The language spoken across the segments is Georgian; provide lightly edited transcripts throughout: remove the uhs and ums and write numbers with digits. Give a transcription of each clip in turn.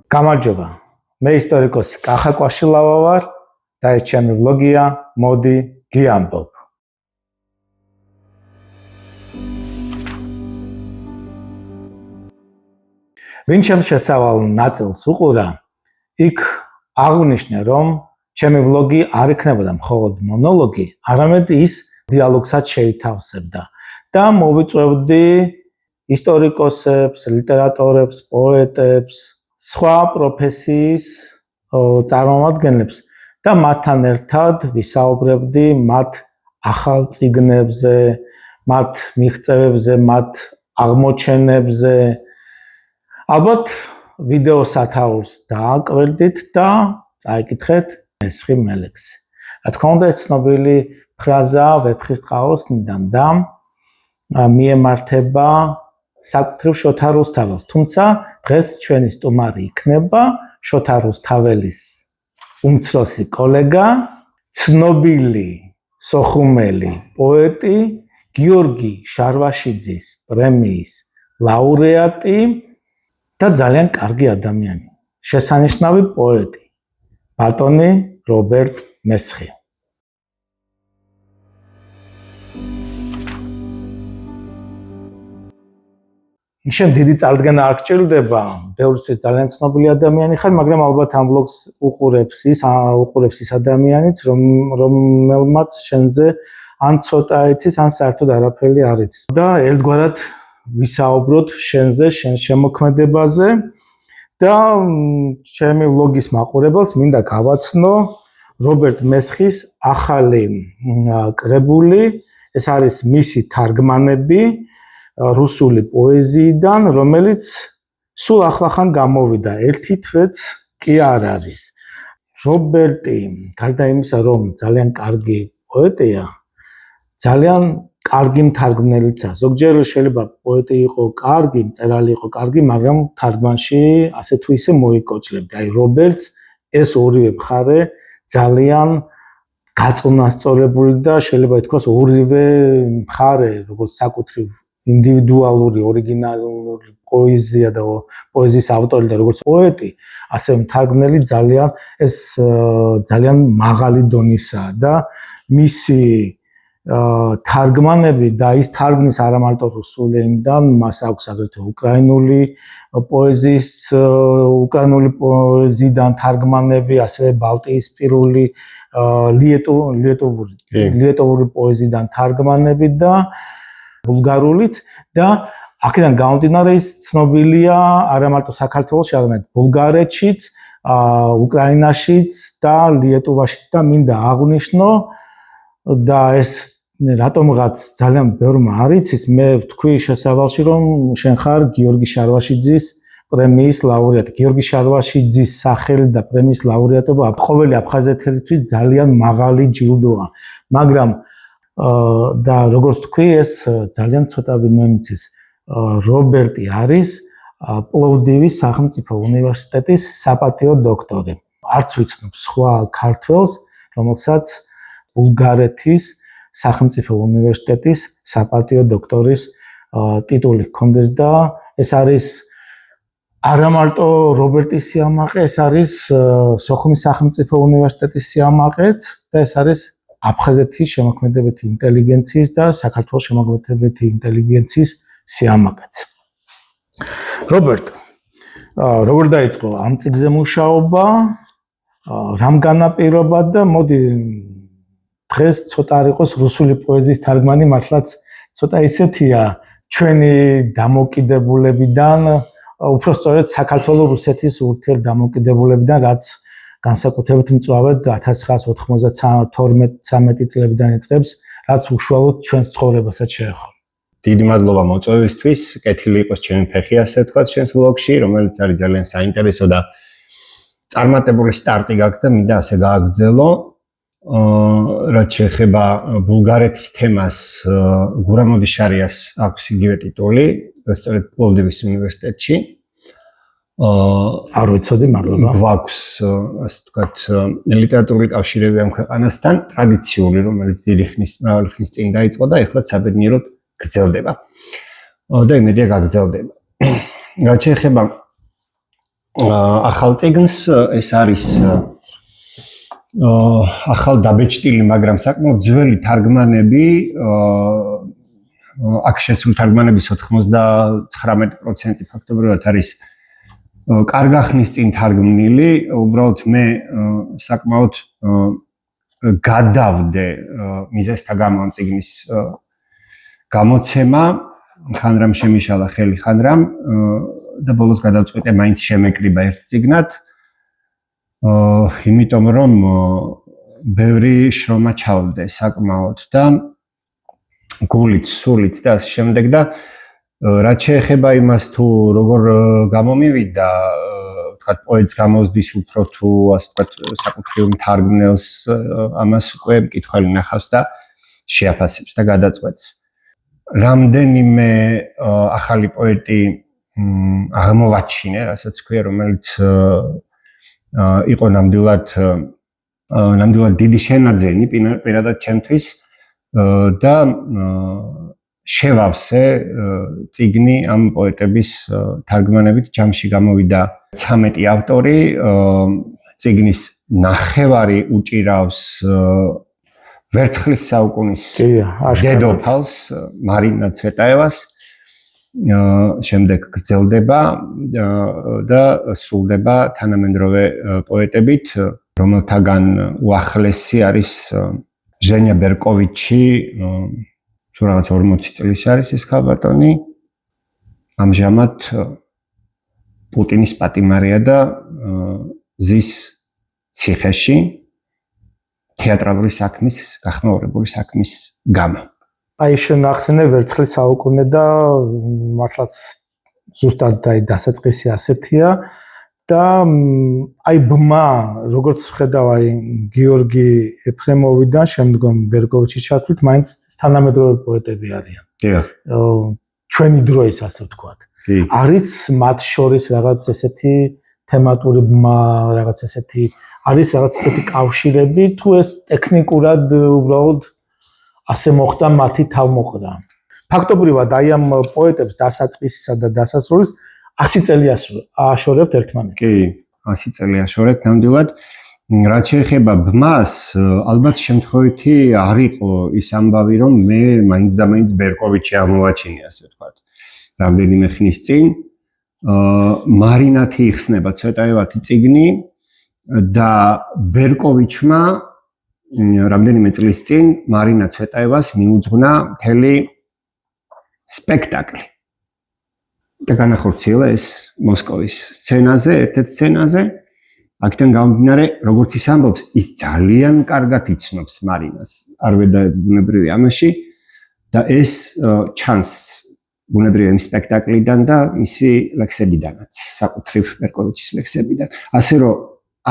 გამარჯობა. მე ისტორიკოსი კახა კვაშილავა ვარ და ეს ჩემი ვლოგია, მოდი გიამბობ. ვინ ჩემს შესავალ ნაწილს უყურა, იქ აღვნიშნე, რომ ჩემი ვლოგი არ იქნებოდა მხოლოდ მონოლოგი, არამედ ის დიალოგსაც შეითავსებდა და მოვიწვევდი ისტორიკოსებს, ლიტერატორებს, პოეტებს, სხვა პროფესიის წარმომადგენლებს და მათთან ერთად ვისაუბრებდი მათ ახალ წიგნებზე, მათ მიღწევებზე, მათ აღმოჩენებზე. ალბათ ვიდეო სათაურს დააკვირდით და წაიკითხეთ მესხი მელექსი. რა თქმა უნდა, ცნობილი ფრაზა ვეფხის ტყაოსნიდან და მიემართება საკუთრივ შოთა რუსთაველს, თუმცა დღეს ჩვენი სტუმარი იქნება შოთა რუსთაველის უმცროსი კოლეგა, ცნობილი სოხუმელი პოეტი გიორგი შარვაშიძის პრემიის ლაურეატი და ძალიან კარგი ადამიანი, შესანიშნავი პოეტი, ბატონი რობერტ მესხი. შენ დიდი წარდგენა არ გჭირდება, ბევრისთვის ძალიან ცნობილი ადამიანი ხარ, მაგრამ ალბათ ამ ვლოგს უყურებს ის ადამიანიც, რომელმაც შენზე ან ცოტა იცის, ან საერთოდ არაფერი არ იცის. და ერთგვარად ვისაუბროთ შენზე, შენ შემოქმედებაზე და ჩემი ვლოგის მაყურებელს მინდა გავაცნო რობერტ მესხის ახალი კრებული, ეს არის მისი თარგმანები რუსული პოეზიიდან, რომელიც სულ ახლახან გამოვიდა, ერთი თვეც კი არ არის. რობერტი, გარდა იმისა, რომ ძალიან კარგი პოეტია, ძალიან კარგი მთარგმნელიცაა. ზოგჯერ შეიძლება პოეტი იყო კარგი, მწერალი იყო კარგი, მაგრამ თარგმანში ასე თუ ისე მოიკოჭლებდა. აი რობერტს ეს ორივე მხარე ძალიან გაწონასწორებული და შეიძლება ითქვას ორივე მხარე, როგორც საკუთრივ ინდივიდუალური, ორიგინალური პოეზია და პოეზიის ავტორი და როგორც პოეტი, ასე მთარგმნელი ძალიან მაღალი დონისაა და მისი თარგმანები და ის თარგმნის არა მარტო რუსული ენიდან, მას აქვს აგრეთვე უკრაინული პოეზიიდან თარგმანები, ასევე ბალტიისპირული ლიეტოვური პოეზიიდან თარგმანები და ბულგარულიც და აქედან გამომდინარე ის ცნობილია არა მარტო საქართველოში, არამედ ბულგარეთშიც, უკრაინაშიც და ლიეტოვაშიც და მინდა აღვნიშნო და ეს რატომღაც ძალიან ბევრმა არ იცის, მე ვთქვი შესავალში, რომ შენ ხარ გიორგი შარვაშიძის პრემიის ლაურეატი. გიორგი შარვაშიძის სახელი და პრემიის ლაურეატობა ყოველი აფხაზეთელისთვის ძალიან მაღალი ჯილდოა, მაგრამ და როგორც თქვი, ეს ძალიან ცოტა ვინმე იცის. რობერტი არის პლოვდივის სახელმწიფო უნივერსიტეტის საპატიო დოქტორი. არც ვიცნობ სხვა ქართველს, რომელსაც ბულგარეთის სახელმწიფო უნივერსიტეტის საპატიო დოქტორის ტიტული ჰქონდეს და ეს არის არა მარტო რობერტის სიამაყე, ეს არის სოხუმის სახელმწიფო უნივერსიტეტის სიამაყეც და ეს არის აფხაზეთის შემოქმედებითი ინტელიგენციის და საქართველოს შემოქმედებითი ინტელიგენციის სიამაყეც. რობერტ, როგორ დაიწყო ამ წიგნზე მუშაობა, რამ განაპირობა და მოდი დღეს ცოტა არ იყოს რუსული პოეზიის თარგმანი, მართლაც ცოტა ისეთია ჩვენი დამოკიდებულებიდან, უпростоრედ საქართველოს-რუსეთის ურთიერთდამოკიდებულებიდან, რაც განსაკუთრებით მწვავედ 1992-13 წლებიდან იწყებს, რაც უშუალოდ ჩვენს ცხოვრებასაც შეეხო. დიდი მადლობა მოწვევისთვის, კეთილი იყოს ჩემი ფეხი, ასე ვთქვათ, ჩვენს ვლოგში, რომელიც არის ძალიან საინტერესო და წარმატებული სტარტი გაქვს და მინდა ასე გააგრძელო. რაც შეეხება ბულგარეთის თემას, გურამ ოდიშარიას აქვს იგივე ტიტული, სწორედ პლოვდივის უნივერსიტეტში. არ ვიცოდი, მადლობა. გვაქვს, ასე ვთქვათ, ლიტერატურული კავშირები ამ ქვეყანასთან, ტრადიციული, რომელიც დიდი ხნის, მრავალი ხნის წინ დაიწყო და ეხლა საბედნიეროდ გრძელდება. და იმედია გაგრძელდება. რაც შეეხება ახალ წიგნს, ეს არის ახალ დაბეჭდილი, მაგრამ საკმაოდ ძველი თარგმანები, აქ შესული თარგმანების 99% ფაქტობრივად არის კარგა ხნის წინ თარგმნილი, უბრალოდ მე საკმაოდ გადავდე მიზეზთა გამო ამ წიგნის გამოცემა, ხანრამ შემიშალა ხელი ხანრამ და ბოლოს გადავწყვიტე მაინც შემეკრიბა ერთ წიგნად. იმიტომ რომ ბევრი შრომა ჩავდე საკმაოდ და გულით, სულით და ასე შემდეგ და რაც შეეხება იმას თუ როგორ გამომივიდა, ვთქვათ, პოეტს გამოსდის უფრო თუ ასე ვთქვათ, საკუთრივ მთარგმნელს ამას უკვე მკითხველი ნახავს და შეაფასებს და გადაწყვეტს. რამდენიმე ახალი პოეტი აღმოვაჩინე, რასაც ქვია, რომელიც იყო ნამდვილად დიდი შენაძენი პირადად ჩემთვის და შევავსე წიგნი ამ პოეტების თარგმანებით. ჯამში გამოვიდა 13 ავტორი, წიგნის ნახევარი უჭირავს ვერცხლის საუკუნის დედოფალს მარინა ცვეტაევას, შემდეგ გრძელდება და სრულდება თანამედროვე პოეტებით, რომელთაგან უახლესი არის ჟენია ბერკოვიჩი, თუ რაღაც 40 წლის არის ეს ქალბატონი, ამჟამად პუტინის პატიმარია და ზის ციხეში თეატრალური საქმის, გახმაურებული საქმის გამო. აი შენახსენე ვერცხლის საუკუნე და მართლაც ზუსტად აი დასაწყისი ასეთია და აი ბმა, როგორც ვხედავ აი გიორგი ეფრემოვიდან, შემდგომ ბერკოვიჩის ჩათვლით, მაინც თანამედროვე პოეტები არიან. დიახ. ჩვენი დროის ასე ვთქვათ. არის მათ შორის რაღაც ესეთი თემატური ბმა, რაღაც ესეთი არის რაღაც ესეთი კავშირები, თუ ეს ტექნიკურად უბრალოდ ასე მოხდა მათი თავმოყრა. ფაქტობრივად აი ამ პოეტებს დასაწყისისა და დასასრულის 100 წელი ააშორებთ ერთმანეთს. კი, 100 წელი აშორებთ ნამდვილად. რაც შეეხება ბმას, ალბათ შემთხვევითი არ იყო ის ამბავი, რომ მე მაინც და მაინც ბერკოვიჩი ამოვაჩინე, ასე ვთქვათ. რამდენიმე ხნის წინ მარინათი იხსნება ცვეტაევათი წიგნი და ბერკოვიჩმა რამდენიმე წლის წინ მარინა ცვეტაევას მიუძღვნა მთელი სპექტაკლი. და განახორციელა ეს მოსკოვის სცენაზე, ერთ-ერთ სცენაზე. აქედან გამომდინარე, როგორც ის ამბობს, ის ძალიან კარგად იცნობს მარინას, არ ვედაბუნებრივი ამაში და ეს ჩანს ბუნებრივი იმ სპექტაკლიდან და მისი ლექსებიდანაც, საკუთრივ ბერკოვიჩის ლექსებიდან. ასე რომ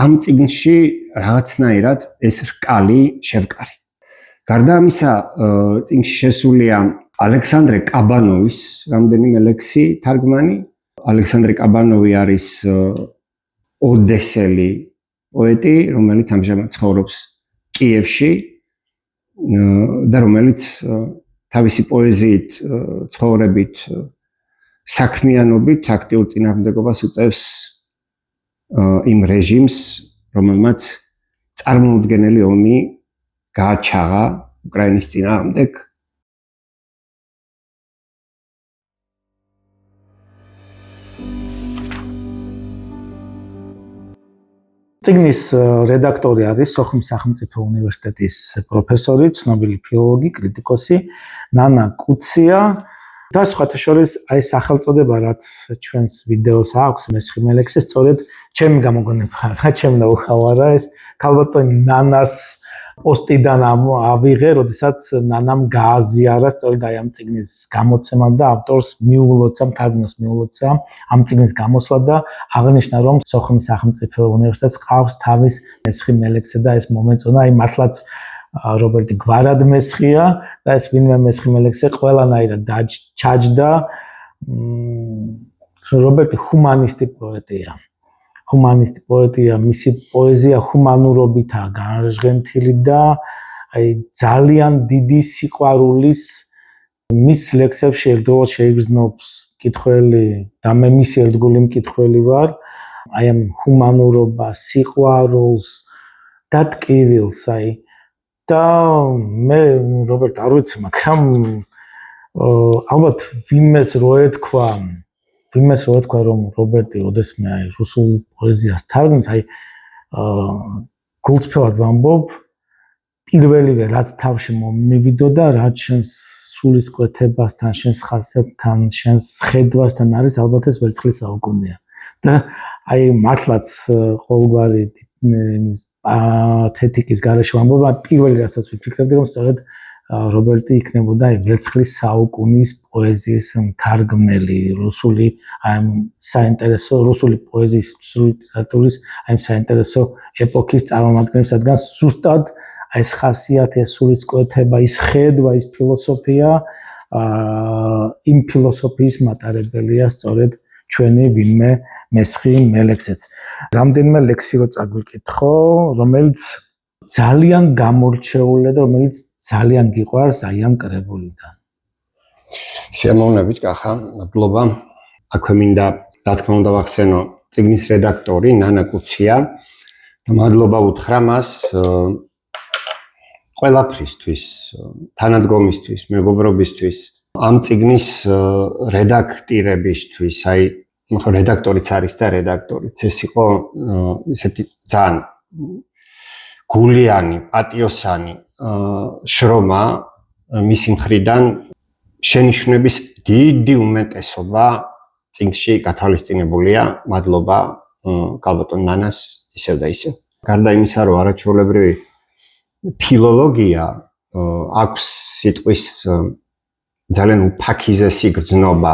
ამ წიგნში რაღაცნაირად ეს რკალი შევკარი. გარდა ამისა, წიგნში შესულია ალექსანდრე კაბანოვის რამდენიმე ლექსი თარგმანი. ალექსანდრე კაბანოვი არის ოდესელი პოეტი, რომელიც ამჟამად ცხოვრობს კიევში და რომელიც თავისი პოეზიით, ცხოვრებით, საქმიანობით აქტიურ წინააღმდეგობას უწევს იმ რეჟიმს, რომელმაც წარმოუდგენელი ომი გააჩაღა უკრაინის წინააღმდეგ. წიგნის რედაქტორი არის სოხუმის სახელმწიფო უნივერსიტეტის პროფესორი, ცნობილი ფილოლოგი, კრიტიკოსი ნანა კუცია და სხვათა შორის აი სახელწოდება, რაც ჩვენს ვიდეოს აქვს, მესხიმე ლექსი, სწორედ ჩემი გამოგონებაა, რა ჩემ დაუხავარა ეს ქალბატონი ნანას პოსტიდან ავიღე, როდესაც ნანამ გააზიარა სწორედ აი ამ წიგნის გამოცემა და ავტორს მიულოცა, მთარგმნელს მიულოცა ამ წიგნის გამოსვლა და აღნიშნა, რომ სოხუმის სახელმწიფო უნივერსიტეტს ყავს თავის მესხიმე ლექსი და ეს მომეწონა, აი მართლაც რობერტი გვარად მესხია და ეს ვინმე მესხიმე ლექსი ყველანაირად ჩაჯდა. რობერტი ჰუმანისტი პოეტია. ჰუმანისტი პოეტია, მისი პოეზია ჰუმანურობითაა განრჟღენთილი და აი ძალიან დიდი სიყვარულის მის ლექსებში ერთდროულად შეიგრძნობს მკითხველი და მე მისი ერთგული მკითხველი ვარ. აი ამ ჰუმანურობას, სიყვარულს და ტკივილს, აი და მე რობერტ არ ვიცი, მაგრამ ალბათ ვინმეს რო ეთქვა, რომ რობერტი ოდესმე აი რუსულ პოეზიას თარგმნის, აი გულწრფელად ვამბობ, პირველივე რაც თავში მივიდოდა, რაც შენს სულისკვეთებასთან, შენს ხასიათთან, შენს ხედვასთან არის, ალბათ ეს ვერცხლის საუკუნეა. და აი მართლაც ყოველგვარი თეთიკის გარეშე ვამბობ, პირველი რასაც ვიფიქრებდი, რომ სწორედ რობერტი იქნებოდა აი ვერცხლის საუკუნის პოეზიის მთარგმნელი, რუსული აი საინტერესო რუსული პოეზიის, რუსული ლიტერატურის აი საინტერესო ეპოქის წარმომადგენელი, რადგან ზუსტად აი ეს ხასიათი, ეს სულისკვეთება, ის ხედვა, ის ფილოსოფია, იმ ფილოსოფიის მატარებელია სწორედ ჩვენი ვინმე მესხი მელექსეც. რამდენიმე ლექსი რო წაგვიკითხო, რომელიც ძალიან გამორჩეულია და რომელიც ძალიან გიყვარს აი ამ კრებულიდან. სიამოვნებით, კახა, მადლობა. აქვე მინდა, რა თქმა უნდა, ვახსენო წიგნის რედაქტორი ნანა კუცია და მადლობა უთხრა მას ყველაფრისთვის, თანადგომისთვის, მეგობრობისთვის, ამ წიგნის რედაქტირებისთვის, აი, რედაქტორიც არის და რედაქტორიც. ეს იყო ისეთი ძალიან გულიანი, პატიოსანი შრომა მისი მხრიდან შენიშვნების დიდი უმეტესობა წიგნში გათვალისწინებულია. მადლობა კალბატონ ნანას ისევ და ისევ. გარდა იმისა, რომ არაჩვეულებრივი ფილოლოგია აქვს სიტყვის ძალიან უფაქიზესი გრძნობა,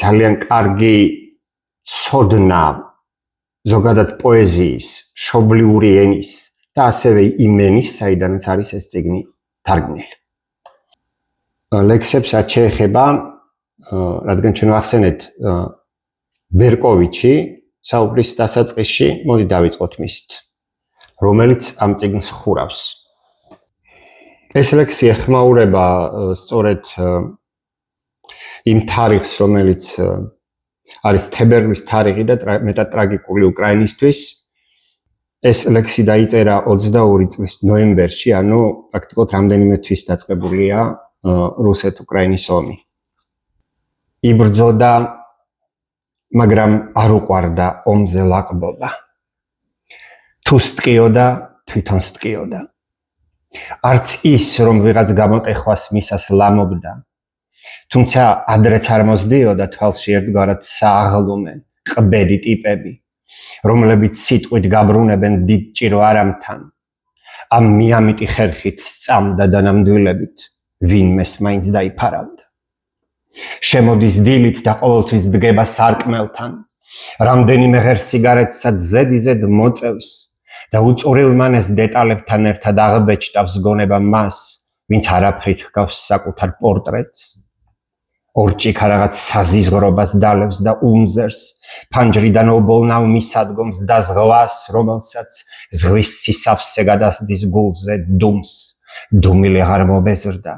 ძალიან კარგი ცოდნა ზოგადად პოეზიის, მშობლიური ენის და ასევე იმ ენის, საიდანაც არის ეს წიგნი თარგმნილი. ლექსებს რაც შეეხება, რადგან ჩვენ ვახსენეთ ბერკოვიჩი საუბრის დასაწყისში, მოდი დავიწყოთ მისით, რომელიც ამ წიგნს ხურავს. ეს ლექსი ეხმაურება სწორედ იმ თარიღს, რომელიც არის თებერვლის თარიღი და მეტად ტრაგიკული უკრაინისთვის. ეს ლექსი დაიწერა 22 წლის ნოემბერში, ანუ პრაქტიკულად რამდენიმე თვის დაწყებულია რუსეთ-უკრაინის ომი. იბრძოდა, მაგრამ არ უყვარდა ომზე ლაყბობა. თუ სტკიოდა, თვითონ სტკიოდა. არც ის, რომ ვიღაც გამოტეხვას მისას ლამობდა, თუმცა ადრეც არ მოსდიოდა თვალში ერთგვარად სააღლუმე, ყბედი ტიპები, რომლებიც სიტყვით გაბრუნებენ დიდ ჭირო არამთან, ამ მიამიტი ხერხით სწამდა და ნამდვილებით, ვინმეს მაინც დაიფარავდა. შემოდის დილით და ყოველთვის დგება სარკმელთან, რამდენიმე ღერ სიგარეტსაც ზედიზედ მოწევს და უწურილმანეს დეტალებთან ერთად აღბეჭდავს გონება მას, ვინც არაფრით ჰგავს საკუთარ პორტრეტს. ორჭიქა რაღაც საზიზღრობას დალევს და უმზერს, ფანჯრიდან ობოლნავ მისადგომს და ზღვას, რომელსაც ზღვის სისავსე გადასდის გულზე დუმს, დუმილი აღარ მობეზრდა.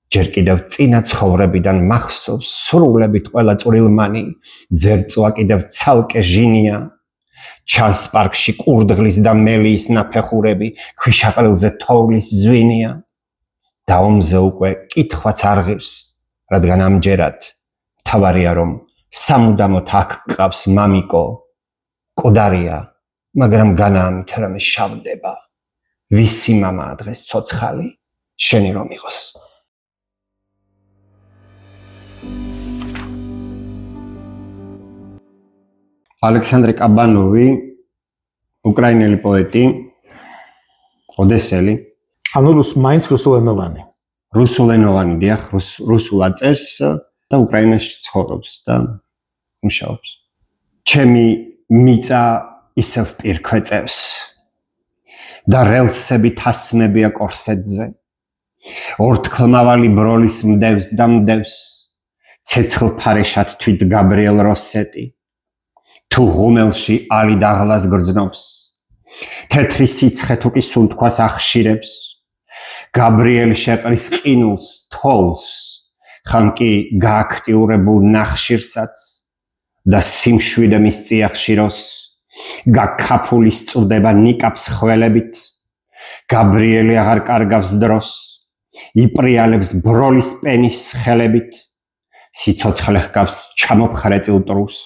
ჯერ კიდევ წინა ცხოვრებიდან მახსოვს სრულებით ყველა წვრილმანი, ძერწვა კიდევ ცალკე ჟინია. ჩანს პარკში კურდღლის და მელიის ნაფეხურები, ქვიშაყრილზე თოვლის ზვინია. და ომზე უკვე კითხვაც არ ღირს, რადგან ამჯერად თავარია რომ სამუდამოდ აქ გყავს მამიკო, კოდარია, მაგრამ განაამით რამე შავდება. ვისი მამაა დღეს ცოცხალი, შენი რომ იყოს. ალექსანდრე კაბანოვი, უკრაინელი პოეტი, ოდესელი, ანუ მაინც რუსულენოვანი. რუსულენოვანი, დიახ, რუსულად წერს და უკრაინაში ცხოვრობს და მუშაობს. ჩემი მიწა ისევ პირქვეწევს და რელსები თასმებია კორსეტზე. ორთქლმავალი ბროლის მდევს და მდევს, ცეცხლფარეშად თვით გაბრიელ როსეტი. თუ ღუმელში ალი დაღლას გრძნობს, თეთრი სიცხე თუ კი სუნთქვას ახშირებს, გაბრიელ შეყრის ყინულს თოვს, ხან კი გააქტიურებულ ნახშირსაც, და სიმშვიდე მის წიაღშიროს გაქაფულის წვდება ნიკაპს ხველებით გაბრიელი აღარ კარგავს დროს იპრიალებს ბროლის პენის ხელებით სიცოცხლე ჰგავს ჩამოფხრეწილ ტრუს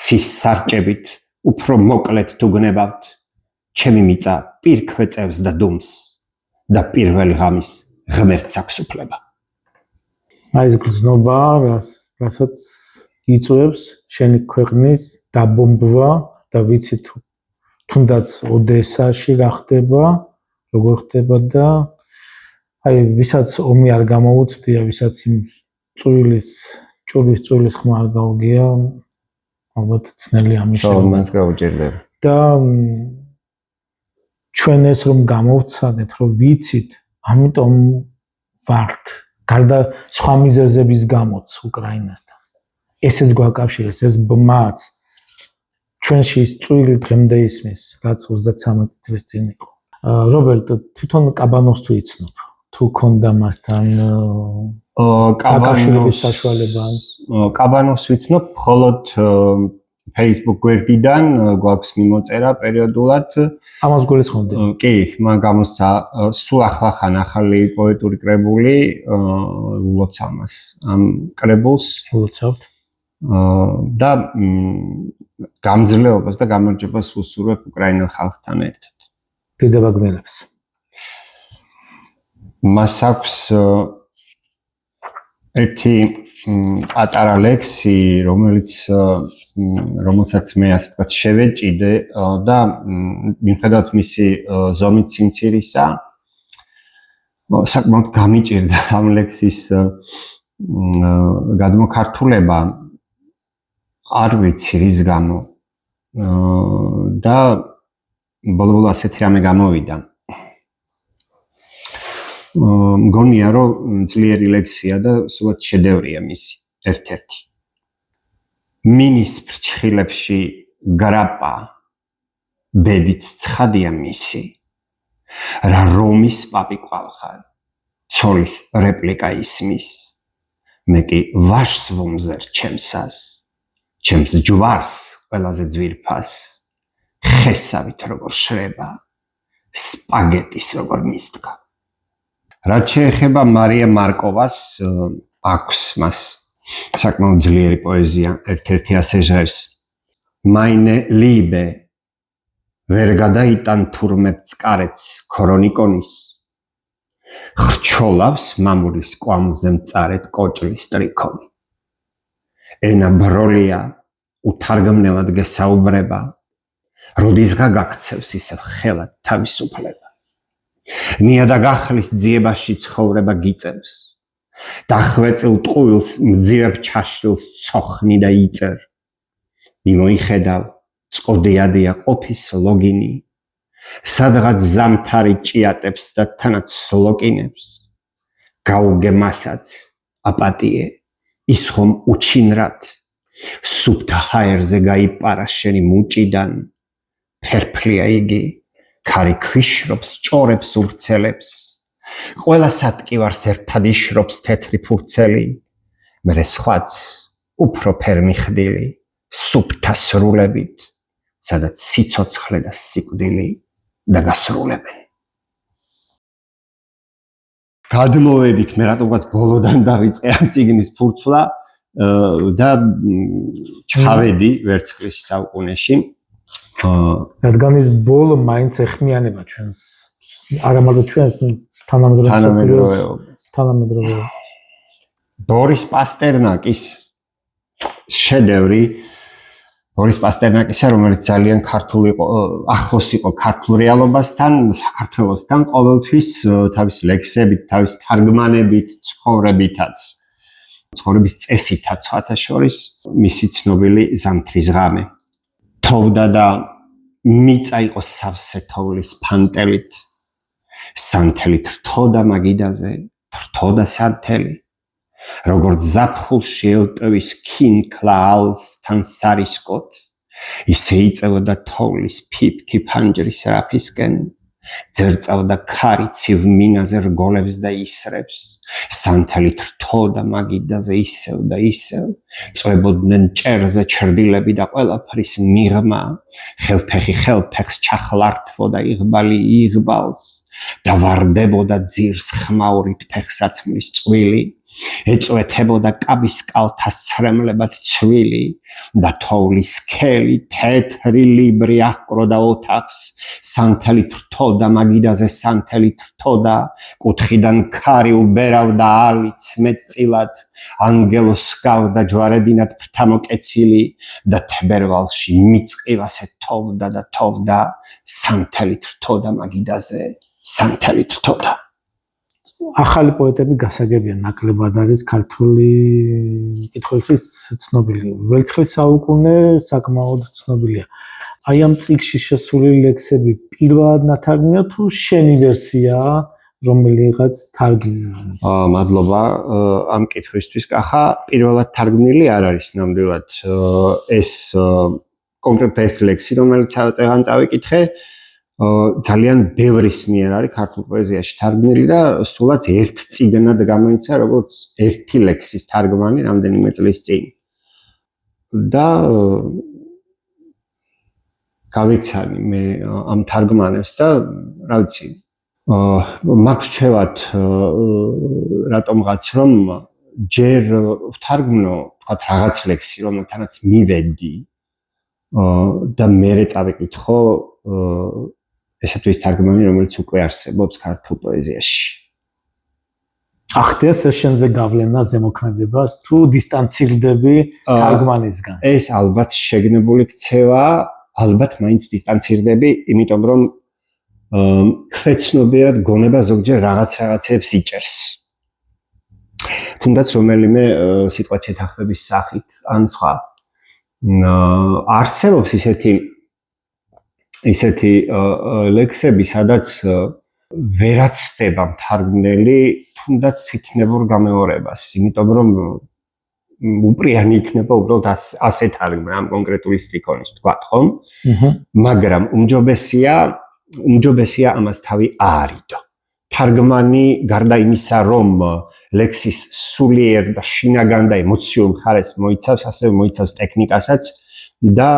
ცის სარჭებით უფრო მოკლედ თუ გნებავთ ჩემი მიწა პირქვე წევს და დუმს და პირველი ღამის ღმერთს აქვს უფლება აი ეს გზნობა რასაც იწვევს შენი ქვეყნის დაბომბვა და ვიცი თუნდაც ოდესაში რა ხდება როგორ ხდება და აი ვისაც ომი არ გამოუცდია ვისაც იმ ჭურვის ხმა არ გაუგია ალბათ ცნელი ამიშენ მას გაუჭირდება და ჩვენ ეს რომ გამოვცადეთ რომ ვიცით ამიტომ ვართ გარდა სხვა მიზეზების გამოც უკრაინასთან ესეც გვაკავშირებს ეს ბმაც ჩვენში ის წვილი დღემდე ისმის რაც 33 წლის წინ იყო რობერტ თვითონ კაბანოს თუ იცნობ თუ ქონდა მასთან კაბანოს საშუალება კაბანოს ვიცნობ მხოლოდ Facebook გვერდიდან გვაქვს მიმოწერა პერიოდულად ამას გულისხმობდი კი მან გამოსცა სულ ახლახან ახალი პოეტური კრებული ულოცავ მას ამ კრებულს ულოცავთ და გამძლეობას და გამარჯვებას ვუსურვებ უკრაინელ ხალხთან ერთად დიდება გმირებს მას აქვს ერთი პატარა ლექსი რომელსაც მე ასე ვთქვათ შევეჭიდე და მიუხედავად მისი ზომით სიმცირისა საკმაოდ გამიჭირდა ამ ლექსის გადმოქართულება არ ვიცი რის გამო და ბოლო-ბოლო ასეთი რამე გამოვიდა მგონია რომ ძლიერი ლექსია და სულად შედევრია მისი ერთ-ერთი მინის ფრჩხილებში გრაპა ბედიც ცხადია მისი რა რომის პაპი ყვალხარ ცოლის რეპლიკა ისმის მე კი ვაშს ვუმზერ ჩემსას ჩემს ჯვარს ყველაზე ძვირფას ხესავით როგორ შრება სპაგეტის როგორ მისდგა რაც შეეხება მარია მარკოვას აქვს მას საკმაოდ ძლიერი პოეზია ერთ-ერთი ასე ჟღერს meine liebe ვერ გადაიტან თურმე წყარეთს ქრონიკონის ხრჩოლავს მამულის კვამლზე მწარეთ კოჭლის ტრიქონი ენა ბროლია უთარგმნელად გესაუბრება როდისღა გაქცევს ისევ ხელად თავისუფლება ნიადაგახლის ძიებაში ცხოვრება გიწევს დახვეწილ ტყუილს მძივებ ჩაშლილს ცოხნი და იწერ მიმოიხედავ წყოდიადია ყოფის ლოგინი სადღაც ზამთარი ჭიატებს და თანაც სლოკინებს გაუგე მასაც აპატიე ის ხომ უჩინრად სუფთა ჰაერზე გაიპარა შენი მუჭიდან ფერფლია იგი ქარი ქვიშრობს ჭორებს ურცელებს ყველა სატკივარს ერთად იშრობს თეთრი ფურცელი მერე სხვაც უფრო ფერმი ხდილი სუფთა სრულებით სადაც სიცოცხლე და სიკვდილი დაგასრულებენ გადმოვედით მე რატომღაც ბოლოდან დავიწყე ამ წიგნის ფურცვლა და ჩავედი ვერცხლის საუკუნეში რადგან ის ბოლო მაინც ეხმიანება ჩვენს არა მარტო ჩვენს თანამედროვეობას ბორის პასტერნაკის შედევრი ბორის პასტერნაკისა რომელიც ძალიან ქართული იყო ახლოს იყო ქართულ რეალობასთან საქართველოსთან ყოველთვის თავის ლექსებით თავის თარგმანებით ცხოვრებითაც ცხოვრების წესითაც სხვათა შორის მისი ცნობილი ზამთრის ღამე თოვდა და მიწა იყო სავსე თოვლის ფანტელით სანთელი თრთოდა მაგიდაზე თრთოდა სანთელი როგორც ზაფხულში ელტვის ქინკლაალს თან სარისკოთ ისე იწევდა თოვლის ფიფქი ფანჯრის რაფისკენ ძერწავდა ქარი ცივ მინაზე რგოლებს და ისრებს სანთელი თრთოდა თრთო და მაგიდაზე ისევ და ისევ წვებოდნენ ჭერზე ჩრდილები და ყველაფრის მიღმა ხელფეხი ხელფეხს ჩახლართვო და იღბალი იღბალს და ვარდებოდა ძირს ხმაურით ფეხსაცმლის წვილი ეწვეთებოდა კაბის კალთას ცრემლებად ცვილი და თოვლის სქელი თეთრი ლიბრი აღკროდა ოთახს სანთელი თრთოდა მაგიდაზე სანთელი თრთოდა კუთხიდან ქარი უბერავდა ალიც მეწილად ანგელოს გავდა ჯვარედინად ფრთამოკეცილი და თებერვალში მიწყივასე თოვდა და თოვდა სანთელი თრთოდა მაგიდაზე სანთელი თრთოდა ახალი პოეტები გასაგებია ნაკლებად არის ქართული კითხვისთვის ცნობილი. ვერცხლის საუკუნე საკმაოდ ცნობილია. აი ამ წიგნში შესული ლექსები პირველად ნათარგმნია თუ შენი ვერსიაა, რომელიღაც თარგმნილია? მადლობა ამ კითხვისთვის. კახა პირველად თარგმნილი არ არის ნამდვილად ეს კონკრეტულად ეს ლექსი, რომელიც წეგან წავიკითხე ძალიან ბევრის მიერ არის ქართულ პოეზიაში თარგმნილი და სულაც ერთ წიგნად გამოიცა როგორც ერთი ლექსის თარგმანი რამდენიმე წლის წინ. და გავიცანი მე ამ თარგმანებს და რა ვიცი მაქვს ჩვევათ რატომღაც რომ ჯერ ვთარგმნო თქვათ რაღაც ლექსი რომელთანაც მივედი და მერე წავიკითხო ესეთვის თარგმანი რომელიც უკვე არსებობს ქართულ პოეზიაში. ახდენს ეს შენზე გავლენა ზემოქმედებას თუ დისტანცირდები თარგმანისგან? ეს ალბათ შეგნებული ქცევა, ალბათ მაინც დისტანცირდები, იმიტომ რომ ხვეცნობიერად გონება ზოგჯერ რაღაცებს იჭერს. თუნდაც რომელიმე სიტყვა შეთანხმების სახით ან სხვა არსებობს ისეთი ლექსები, სადაც ვერაცდება მთარგმნელი თუნდაც თვითნებურ გამეორებას, იმიტომ რომ უპრიანი იქნება უბრალოდ ასე თარგმნა ამ კონკრეტული სტრიქონის თქვა ხომ? მაგრამ უმჯობესია ამას თავი აარიდო. თარგმანი გარდა იმისა, რომ ლექსის სულიერ და შინაგან და ემოციურ მხარეს მოიცავს, ასევე მოიცავს ტექნიკასაც და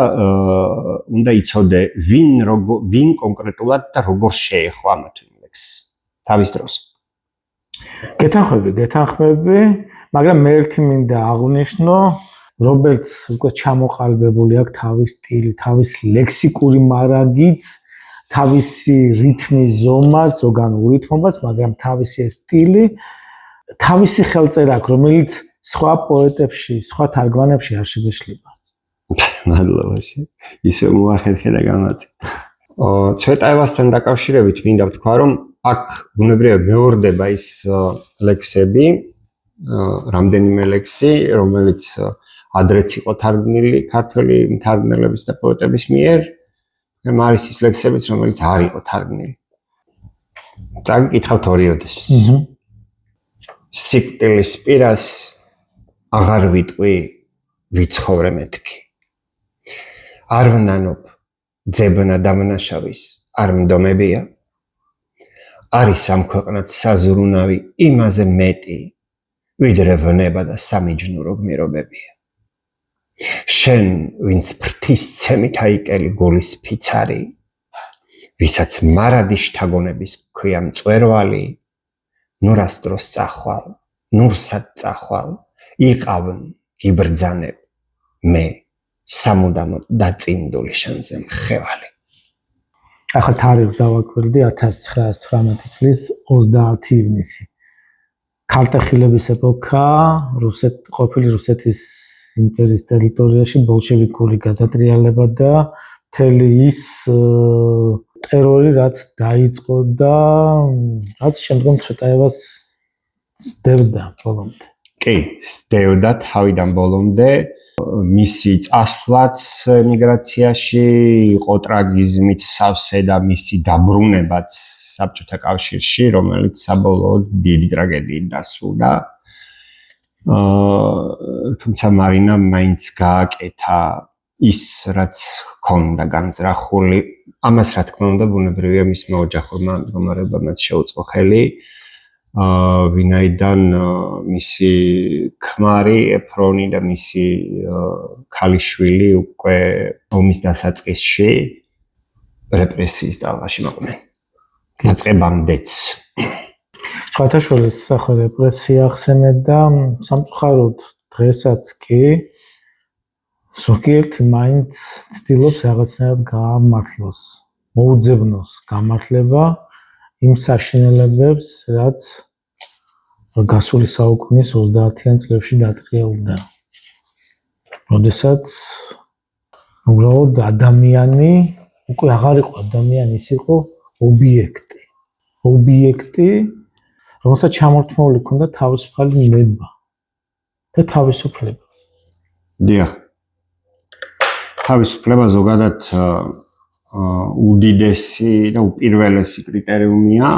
უნდა იცოდე ვინ კონკრეტულად და როგორ შეეხო ამა თუ იმ ლექსს თავის დროს. გეთანხმები, მაგრამ მე ერთი მინდა აღვნიშნო, რობერტს უკვე ჩამოყალიბებული აქვს თავის სტილი, თავის ლექსიკური მარაგიც, თავისი რითმის ზომაც, ზოგან ურითმობაც, მაგრამ თავისი სტილი, თავისი ხელწერა აქვს, რომელიც სხვა პოეტებში, სხვა თარგმანებში არ შეგეშლება. მადლობა, ისე მოახერხე და გამაწი. ცვეტაევასთან დაკავშირებით მინდა ვთქვა, რომ აქ ბუნებრივად მეორდება ის ლექსები, რამდენიმე ლექსი, რომელიც ადრეც იყო თარგმნილი ქართველი მთარგმნელების და პოეტების მიერ, არის ის ლექსებიც, რომელიც არ იყო თარგმნილი. წაგიკითხავთ ორიოდეს. სიკვდილის პირას აღარ ვიტყვი, ვიცხოვრე მეთქი. არ ვნანობ ძებნა დამნაშავის არ მდომებია არის ამ ქვეყნად საზრუნავი იმაზე მეტი ვიდრე ვნება და სამიჯნურო გმირობებია შენ ვინც ფრთის ცემით აიკელი გულის ფიცარი ვისაც მარადი შთაგონების ქვია მწვერვალი ნურას დროს წახვალ ნურსად წახვალ იყავნ იბრძანებ მე სამუდამოდ დაწინდული შენზე მხევალი. ახლა თარიღს დავაკვირდი 1918 წლის 30 ივნისი. ქართახილების ეპოქა, ყოფილი რუსეთის იმპერიის ტერიტორიაში ბოლშევიკური გადატრიალება და მთელი ის ტერორი, რაც დაიწყო და რაც შემდგომ ცვეტაევას სდევდა ბოლომდე. კი, სდევდა თავიდან ბოლომდე. მისი წასვლაც ემიგრაციაში იყო ტრაგიზმით სავსე და მისი დაბრუნებაც საბჭოთა კავშირში, რომელიც საბოლოოდ დიდი ტრაგედიით დასრულდა. თუმცა მარინამ მაინც გააკეთა ის, რაც ჰქონდა განზრახული. ამას რა თქმა უნდა, ბუნებრივია მისმა ოჯახურმა მდგომარეობამაც შეუწყო ხელი. ვინაიდან მისი ქმარი ეფრონი და მისი ქალიშვილი უკვე ომის დასაწყისში რეპრესიის ტალღაში მოყვნენ. დაწყებამდეც. ღვთაშვილის სახე რეპრესია ახსენეთ და სამწუხაროდ დღესაც კი ზოგიერთი მაინც ცდილობს რაღაცნაირად გაამართლოს, მოუძებნოს გამართლება იმ საშინელებებს, რაც გასული საუკუნის 30-იან წლებში დატრიალდა. როდესაც უბრალოდ ადამიანი უკვე აღარ იყო ადამიანი, ის იყო ობიექტი. ობიექტი, რომელსაც ჩამორთმეული ჰქონდა თავისუფალი ნება და თავისუფლება. დიახ. თავისუფლება ზოგადად უდიდესი და უპირველესი კრიტერიუმია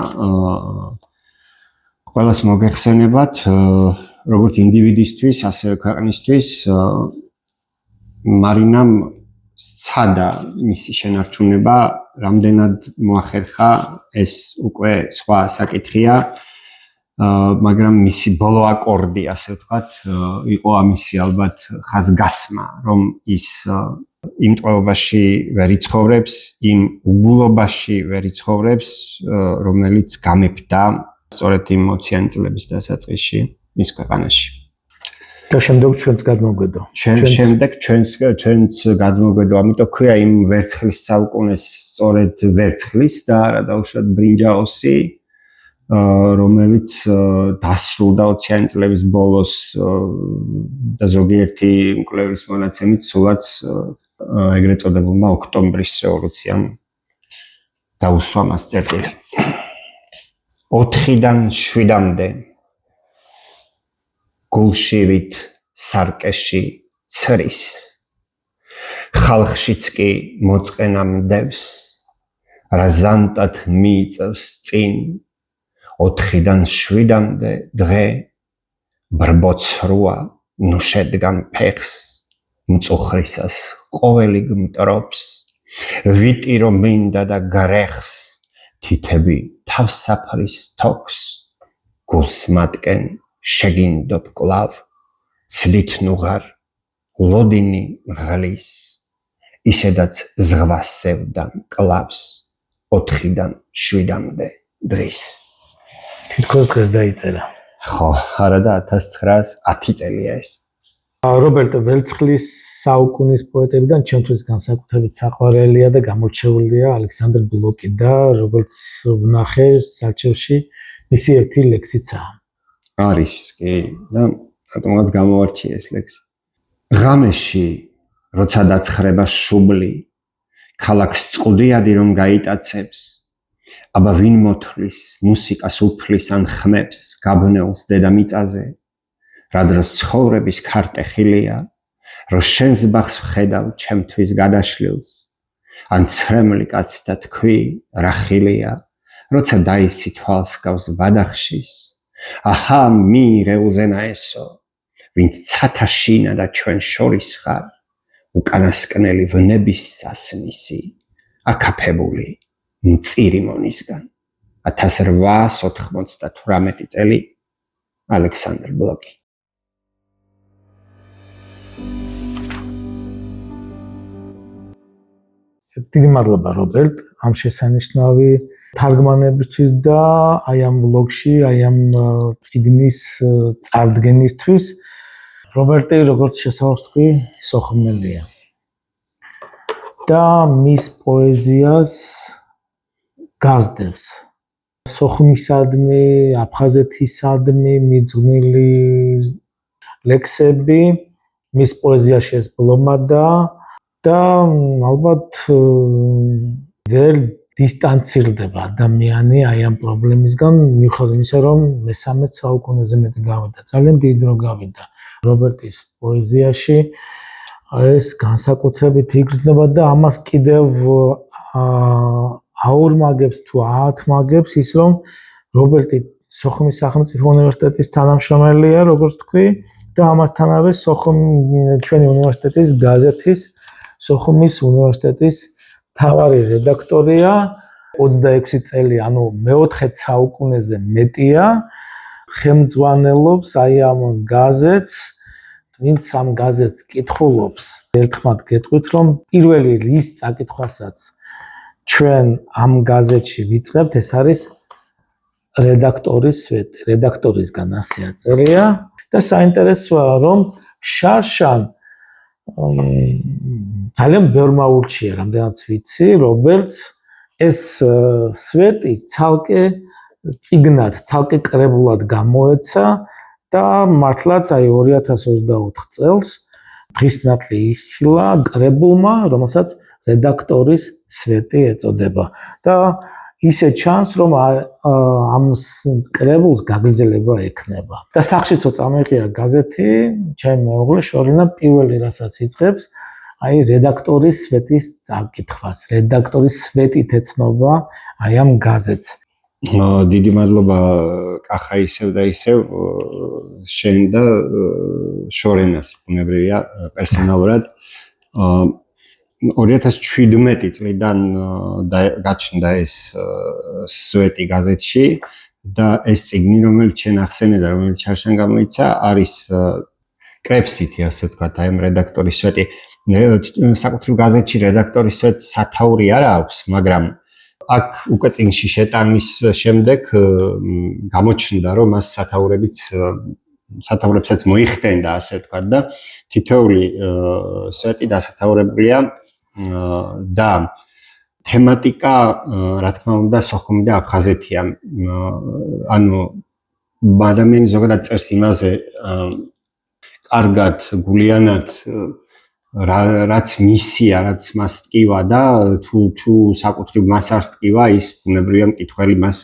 ყველას მოგეხსენებათ, როგორც ინდივიდისთვის, ასევე ქვეყნისთვის. მარინამ სცადა მისი შენარჩუნება, რამდენად მოახერხა ეს უკვე სხვა საკითხია, მაგრამ მისი ბოლო აკორდი, ასე ვთქვათ, იყო ამისი ალბათ ხაზგასმა, რომ ის იმ ტყვეობაში ვერ იცხოვრებს, იმ უგულობაში ვერ იცხოვრებს, რომელიც გამეფდა სწორედ იმ 20-იანი წლების დასაწყისში მის ქვეყანაში. და შემდეგ ჩვენც გადმოგვედო. შემდეგ ჩვენც გადმოგვედო, ამიტომ ქვია იმ ვერცხლის საუკუნეს სწორედ ვერცხლის და არა დაუშვათ ბრინჯაოსი, რომელიც დასრულდა 20-იანი წლების ბოლოს და ზოგიერთი მკვლევრის მონაცემით სულაც ეგრეთ წოდებულმა ოქტომბრის რევოლუციამ დაუსვა მას წერტილი. 4-დან 7-მდე გულშივით სარკეში ცრის, ხალხშიც კი მოწყენამდევს, რა ზანტად მიიწევს წინ, 4-დან 7-მდე დღე, ბრბოცრუა ნუ შედგან ფეხს, მწუხრისას ყოველი გმტრობს, ვიტირო მინდა და გრეხს, თითები თავსაფრის თოქს, გულს მატკენ შეგინდობ კლავ, ცდით ნუღარ, ლოდინი მღლის, ისედაც ზღვას სევდა კლავს, 4-დან 7-მდე დღის. თითქოს დღეს დაიწერა. ხო, არა და 1910 წელია ეს. რობერტ ვერცხლის საუკუნის პოეტებიდან ჩემთვის განსაკუთრებით საყვარელია და გამორჩეულია ალექსანდრ ბლოკი და როგორც ვნახე საჩევში მისი ერთი ლექსიცაა. არის კი და რატომაც გამოვარჩია ეს ლექსი. ღამეში როცა დაცხრება შუბლი, ქალაქს წყუდიადი რომ გაიტაცებს, აბა ვინ მოთვლის მუსიკას უფლის ან ხმებს გაბნეულს დედამიწაზე, რა დროს ცხოვრების ქარტე ხილია, რო შენს ბახს ვხედავ ჩემთვის გადაშლილს, ან ცრემლი კაცს და თქვი რა ხილია, როცა დაისი თვალს გავს ბადახშის, აჰა მიიღე უზენა ესო, ვინც ცათა შინა და ჩვენ შორის ხარ, უკანასკნელი ვნების სასმისი, აკაფებული მწირი მონისგან. 1898 წელი ალექსანდრ ბლოკი. დიდი მადლობა რობერტ ამ შესანიშნავი თარგმანებისთვის და აი ამ ბლოგში, აი ამ წიგნის წარდგენისთვის. რობერტი, როგორც შესაძლოა თქვი, სოხუმელია. და მის პოეზიას გაზდევს. სოხუმისადმი, აფხაზეთისადმი მიძღვნილი ლექსები მის პოეზიაში ეს ბლომადა და ალბათ ვერ დისტანცირდება ადამიანი აი ამ პრობლემისგან, მიუხედავად იმისა, რომ მე-13 საუკუნეზე მეტი გავიდა, ძალიან დიდი დრო გავიდა რობერტის პოეზიაში. ეს განსაკუთრებით იგრძნობა და ამას კიდევ აორმაგებს თუ აათმაგებს ის, რომ რობერტი სოხუმის სახელმწიფო უნივერსიტეტის თანამშრომელია, როგორც თქვი, და ამასთანავე ჩვენი უნივერსიტეტის გაზეთის სოხუმის უნივერსიტეტის მთავარი რედაქტორია. 26 წელი, ანუ მე-4 საუკუნეზე მეტია, ხელმძღვანელობს აი ამ გაზეთს, ვინც ამ გაზეთს კითხულობს, ერთხმად გეტყვით, რომ პირველი რის წაკითხვასაც ჩვენ ამ გაზეთში ვიწყებთ, ეს არის რედაქტორის სვეტი, რედაქტორისგან ასე აწერია და საინტერესოა, რომ შარშან ძალიან ბევრმა ურჩია, რამდენიც ვიცი, რობერტს ეს სვეტი ცალკე წიგნად, ცალკე კრებულად გამოეცა და მართლაც აი 2024 წელს დღისნათლი იხილა კრებულმა, რომელსაც რედაქტორის სვეტი ეწოდება და ისე ჩანს, რომ ამ კრებულს გაგრძელება ექნება. და სახში ცოტა ამეღია გაზეთი, ჩემი მეუღლე შორინა პირველი რასაც იწყებს, აი რედაქტორის სვეტის წაკითხვას, რედაქტორის სვეტით ეცნობა აი ამ გაზეთს. დიდი მადლობა კახა ისევ და ისევ შენ და შორენას ბუნებრივია პერსონალურად 2017 წლიდან გაჩნდა ეს სვეტი გაზეთში და ეს წიგნი რომელიც შენ ახსენე და რომელიც შარშან გამოიცა არის კრებსითი ასე ვთქვათ აი ამ რედაქტორის სვეტი საკუთრივ გაზეთში რედაქტორის სვეტს სათაური არ აქვს მაგრამ აქ უკვე წიგნში შეტანის შემდეგ გამოჩნდა რომ მას სათაურებსაც მოიხდენდა ასე ვთქვათ და თითოეული სვეტი დასათაურებულია და თემატიკა რა თქმა უნდა სოხუმი და აფხაზეთია ანუ ადამიანი ზოგადად წერს იმაზე კარგად გულიანად რაც მისია, რაც მას ტკივა და თუ საკუთრივ მას არ ტკივა, ის ბუნებრივია მკითხველი მას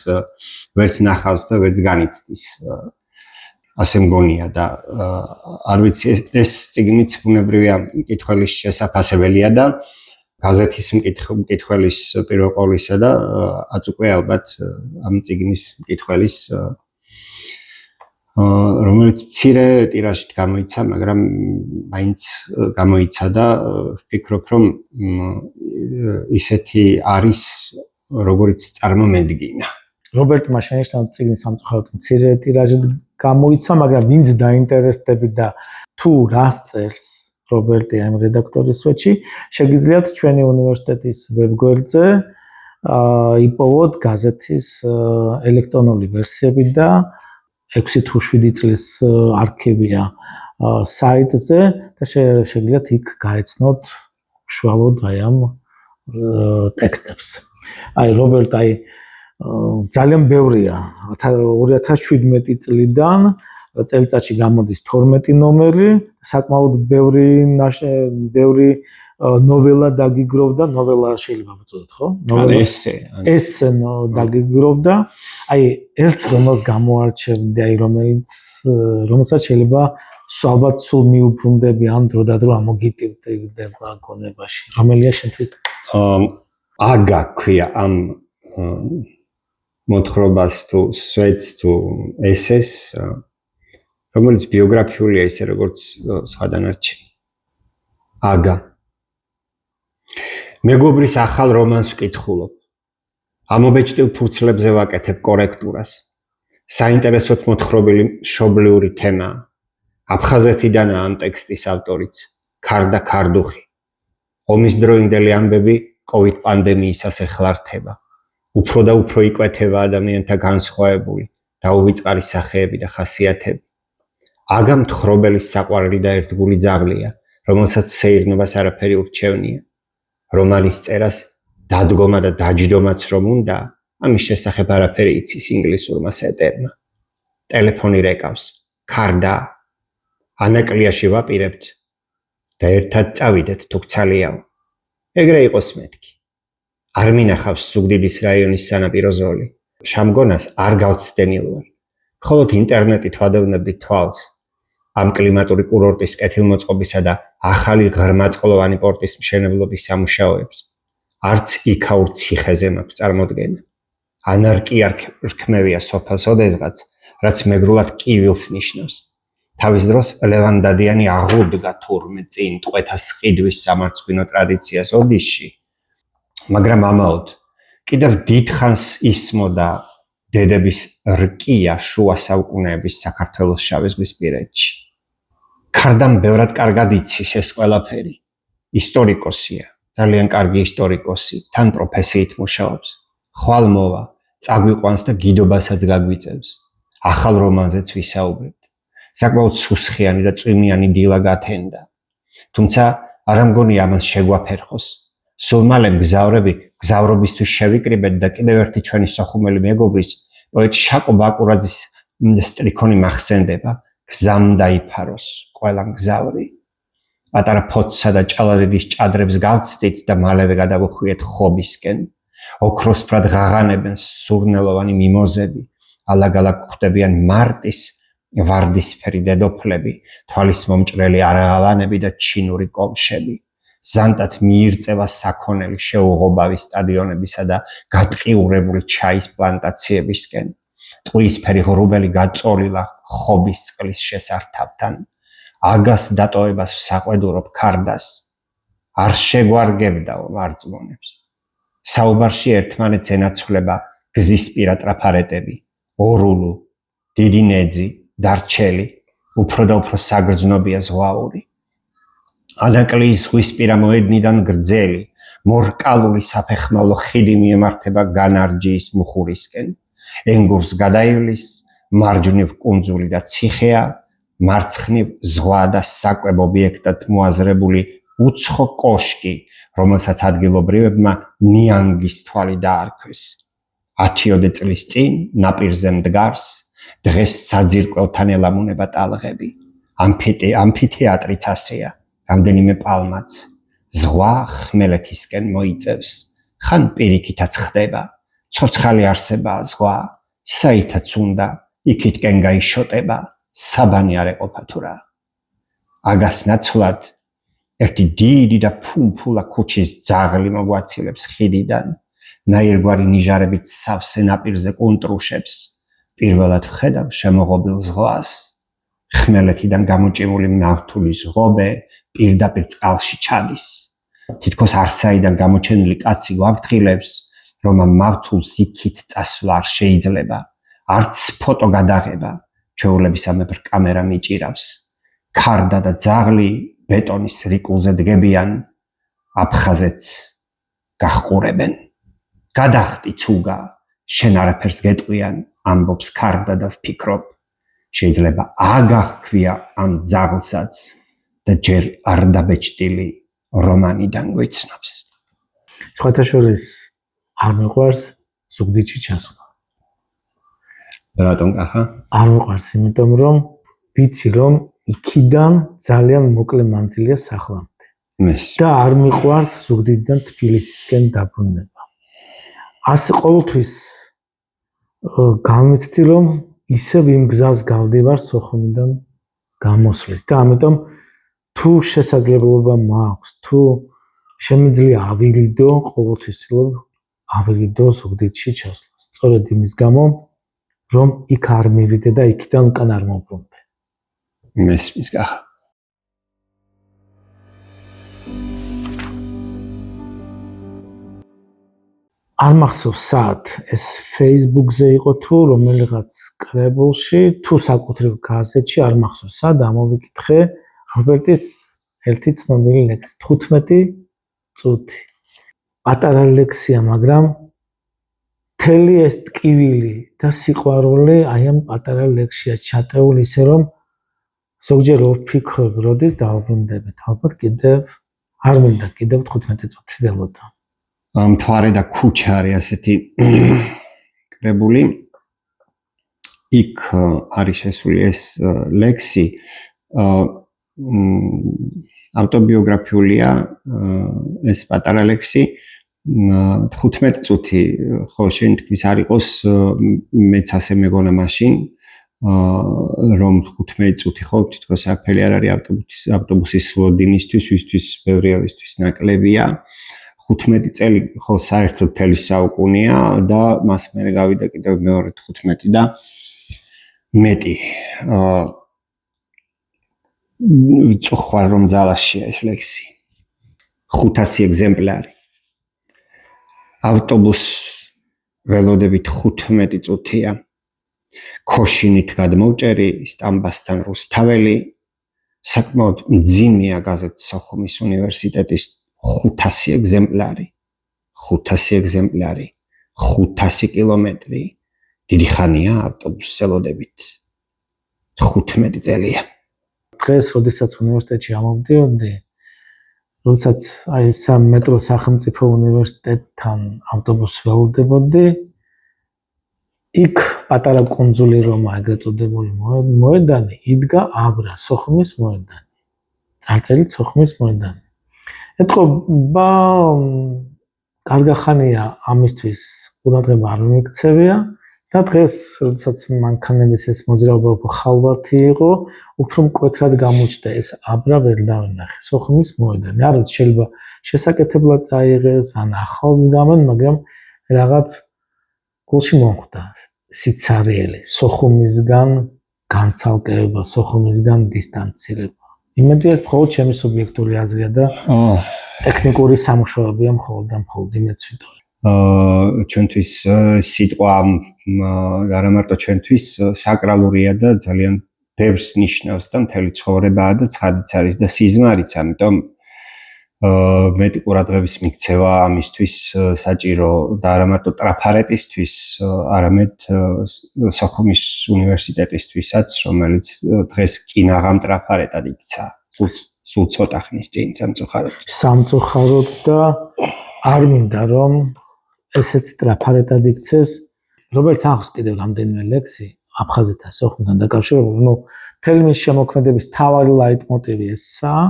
ვერც ნახავს და ვერც განიცდის. ასე მგონია და არ ვიცი ეს წიგნიც ბუნებრივია მკითხველის შესაძლებელია და გაზეთის მკითხველის პირველ ყოვლისა და აწ უკვე ალბათ ამ წიგნის მკითხველის რომელიც მცირე ტირაჟით გამოიცა, მაგრამ მაინც გამოიცა და ვფიქრობ, რომ ისეთი არის, როგორც წარმომედგინა. რობერტმა შენიშნა წიგნი სამწუხაროდ მცირე ტირაჟით გამოიცა, მაგრამ ვინც დაინტერესდებით და თუ რას წერს რობერტი ამ რედაქტორის სვეტში, შეგიძლიათ ჩვენი უნივერსიტეტის ვებგვერდზე იპოვოთ გაზეთის ელექტრონული ვერსიები და 6 თუ 7 წლის არქივია საიტზე და შეგიძლიათ იქ გაეცნოთ უშუალოდ აი ამ ტექსტებს. აი რობერტ აი ძალიან ბევრია 2017 წლიდან წელიწადში გამოდის 12 ნომერი, საკმაოდ ბევრი ნოველა დაგიგროვდა, ნოველა შეიძლება ვწოდოთ, ხო? ესე დაგიგროვდა. აი ერთს რომელს გამოარჩევდი, აი რომელსაც შეიძლება ალბათ სულ მიუბრუნდები ამ დრო და დრო ამოგიტივდება გონებაში. რომელია შენთვის? აგა ქვია ამ მოთხრობას თუ სვეტს თუ ესეს რომელიც ბიოგრაფიულია ისე როგორც სხვა დანარჩენი. აგა მეგობრის ახალ რომანს ვკითხულობ. ამობეჭდილ ფურცლებზე ვაკეთებ კორექტურას. საინტერესოდ მოთხრობილი მშობლიური თემაა. აფხაზეთიდანაა ამ ტექსტის ავტორიც, ქარდა ქარდუხი. ომის დროინდელი ამბები COVID პანდემიისას ეხლარდება. უფრო და უფრო იკვეთება ადამიანთა განსხვავებული, დაუვიწყარი სახეები და ხასიათები. აგა მთხრობელის საყვარელი და ერთგული ძაღლია, რომელსაც სეირნობას არაფერი ურჩევნია. რომანის წერას დადგომა და დაჯდომაც რომ უნდა, ამის შესახებ არაფერი იცის ინგლისურმა სეტერმა. ტელეფონი რეკავს, ქარდა. ანაკლიაში ვაპირებთ და ერთად წავიდეთ თუ გცალიაო. ეგრე იყოს მეთქი. არ მინახავს ზუგდიდის რაიონის სანაპირო ზოლი. შამგონას არ გავცდენილვარ. მხოლოდ ინტერნეტით ვადევნებდით თვალს. ამ კლიმატური კურორტის კეთილმოწყობისა და ახალი ღრმაწყლოვანი პორტის მშენებლობის სამუშაოებს. არც იქაურ ციხეზე მაქვს წარმოდგენა. ანარკია რქმევია სოფელს ოდესღაც, რაც მეგრულად კივილს ნიშნავს. თავის დროს ლევან დადიანი აღუდგა თურმე წინ ტყვეთა სყიდვის სამარცხვინო ტრადიციას ოდისში. მაგრამ ამაოდ კიდევ დიდხანს ისმოდა დედების რკია შუა საუკუნეების საქართველოს შავიზღვისპირეთში. ქარდამ ბევრად კარგად იცის ეს ყველაფერი. ისტორიკოსია, ძალიან კარგი ისტორიკოსი, თან პროფესიით მუშაობს. ხვალ მოვა, წაგვიყვანს და გიდობასაც გაგვიწევს. ახალ რომანზეც ვისაუბრებთ. საკმაოდ სუსხიანი და წვიმიანი დილა გათენდა. თუმცა არ ამგონია ამას შეგვაფერხოს. სულ მალე მგზავრები გზავრობისთვის შევიკრიბეთ და კიდევ ერთი ჩვენი სახუმელი მეგობრის, პოეტ შაკო ბაკურაძის სტრიქონი მახსენდება, გზამ დაიფაროს ყველა მგზავრი. პატარა ფოთსა და ჭალადიდის ჭადრებს გავცდით და მალევე გადავხვიეთ ხობისკენ. ოქროსფრად ღაღანებენ სურნელოვანი მიმოზები, ალაგ-ალაგ ხვდებიან მარტის ვარდისფერი დედოფლები, თვალის მომჭრელი არაღავანები და ჩინური კომშები. ზანტად მიირწევა საქონელი შეუღობავი სტადიონებისა და გატყიურებული ჩაის პლანტაციებისკენ. ტყვიისფერი ღრუბელი გაწოლილა ხობის წყლის შესართავთან. აგას დატოვებას ვსაყვედურობ ქარდას. არ შეგვარგებდაო მარწმუნებს. საუბარში ერთმანეთს ენაცვლება გზისპირა ტრაფარეტები, ორულუ, დიდი ნეძი, დარჩელი, უფრო და უფრო საგრძნობია ზღვაური. ანაკლიის ზღვისპირა მოედნიდან გრძელი, მორკალური საფეხმავლო ხიდი მიემართება განარჯიის მუხურისკენ. ენგურს გადაივლის, მარჯვნივ კუნძული და ციხეა, მარცხნივ ზღვა და საკვებ ობიექტად მოაზრებული უცხო კოშკი, რომელსაც ადგილობრივებმა ნიანგის თვალი დაარქვეს. 10 წლის წინ ნაპირზე მდგარს, დღეს საძირკველთან ელამუნება ტალღები. ამფითეატრიც ასეა, რამდენიმე პალმაც. ზღვა ხმელეთისკენ მოიწევს, ხან პირიქითაც ხდება. ცოცხალი არსებაა ზღვა, საითაც უნდა, იქითკენ გაიშოტება, საბანი არ ეყოფა თუ რა. აგას ნაცვლად ერთი დიდი და ფუმფულა ქუჩის ძაღლი მოგვაცილებს ხიდიდან, ნაირგვარი ნიჟარებით სავსე ნაპირზე კუნტრუშებს. პირველად ვხედავ შემოღობილ ზღვას. ხმელეთიდან გამოჭიმული მავთული ზღობე პირდაპირ წყალში ჩადის. თითქოს არსაიდან გამოჩენილი კაცი გვაფრთხილებს, რომ ამ მავთულს იქით წასვლა არ შეიძლება. არც ფოტო გადაღება, ჩვეულების ამებრ კამერა მიჭირავს. ქარდა და ძაღლი ბეტონის რიკულზე დგებიან, აფხაზეთს გაჰყურებენ. გადახტი ცუგა, შენ არაფერს გეტყვიან, ამბობს ქარდა და ვფიქრობ, შეიძლება აგაჰქვია ამ ძაღლსაც და ჯერ არ დაბეჭდილი რომანიდან გვიცნობს. სხვათა შორის არ მიყვარს ზუგდიდში ჩასვლა. რატომ კახა? არ მიყვარს, იმიტომ რომ ვიცი რომ იქიდან ძალიან მოკლე მანძილია სახლამდე. და არ მიყვარს ზუგდიდიდან თბილისისკენ დაბრუნება. ასე ყოველთვის განვიცდი რომ ისევ იმ გზას გავდივარ სოხუმიდან გამოსვლის და ამიტომ თუ შესაძლებლობა მაქვს, თუ შემიძლია ავირიდო, ყოველთვის ვცდილობ ავირიდო ზუგდიდში ჩასვლას. სწორედ იმის გამო, რომ იქ არ მივიდე და იქიდან უკან არ მოვბრუნდე. მესმის კახა. არ მახსოვს სად ეს Facebook-ზე იყო თუ რომელიღაც კრებულში, თუ საკუთრივ გაზეთში, არ მახსოვს სად ამოვიკითხე რობერტის ერთი ცნობილი ლექსი 15 წუთი. პატარა ლექსია, მაგრამ მთელი ეს ტკივილი და სიყვარული აი ამ პატარა ლექსია ჩატეული, ისე რომ ზოგჯერ ვფიქრობ, როდის დავბრუნდებით. ალბათ კიდევ არ მინდა კიდევ 15 წუთი ველოდო. მთვარე და ქუჩა არის ასეთი კრებული. იქ არის შესული ეს ლექსი, ავტობიოგრაფიულია ეს პატარა ლექსი. 15 წუთი, ხო, შენ თქვის არ იყოს, მეც ასე მეგონა მაშინ, რომ 15 წუთი ხო, თითქოს საფელი არ არის ავტობუსის ლოდინისთვის, ვისთვის ბევრია, ვისთვის ნაკლებია. 15 წელი ხო საერთოდ მთელი საუკუნეა და მას მერე გავიდა კიდევ მეორე 15 და მეტი. ვწუხარ რომ ძალაშია ეს ლექსი. 500 ეგზემპლარი. ავტობუს ველოდებით 15 წუთია. ქოშინით გადმოვჭერი სტამბასთან რუსთაველი. საკმაოდ მძიმეა გაზეთ სოხუმის უნივერსიტეტის 500 ეგზემპლარი. 500 ეგზემპლარი, 500 კილომეტრი. დიდი ხანია ავტობუსს ველოდებით. 15 წელია. დღეს, როდესაც უნივერსიტეტში ამოვდიოდი, როდესაც აი სამ მეტრო სახელმწიფო უნივერსიტეტთან ავტობუსს ველოდებოდი, იქ პატარა კუნძული რომა, ეგრეთ წოდებული მოედანი, იდგა აბრა, სოხუმის მოედანი. წარწერით სოხუმის მოედანი. ეთქობა, კარგი ხანია ამისთვის ყურადღება არ მიქცევია და დღეს, როდესაც მანქანების ეს მოძრაობა უფრო ხალვათი იყო, უფრო მკვეთრად გამოჩნდა ეს აბრა ვერ დავინახე, სოხუმის მოედანი. არ ვიცი, შეიძლება შესაკეთებლად წაიღეს, ან ახალს გამენ, მაგრამ რაღაც გულში მომხვდა სიცარიელი, სოხუმისგან განცალკევება, სოხუმისგან დისტანცირება. იმედია, მხოლოდ ჩემი სუბიექტური აზრია და ტექნიკური სამუშაოებია მხოლოდ და მხოლოდ იმედს ვიტოვებ. ჩვენთვის სიტყვა არა მარტო ჩვენთვის საკრალურია და ძალიან ბევრს ნიშნავს და მთელი ცხოვრებაა და ცხადიც არის და სიზმარიც, ამიტომ მეტი ყურადღების მიქცევა ამისთვის საჭირო და არა მარტო ტრაფარეტისთვის, არამედ სოხუმის უნივერსიტეტისთვისაც, რომელიც დღეს კინაღამ ტრაფარეტად იქცა. სულ ცოტა ხნის წინ სამწუხაროდ. სამწუხაროდ და არ მინდა რომ ესეც ტრაფარეტად იქცეს. რობერტ ახს კიდევ რამდენიმე ლექსი აფხაზეთთან სოხუმთან დაკავშირებული, ფილმის შემოქმედების მთავარი ლაიტმოტივი ესაა,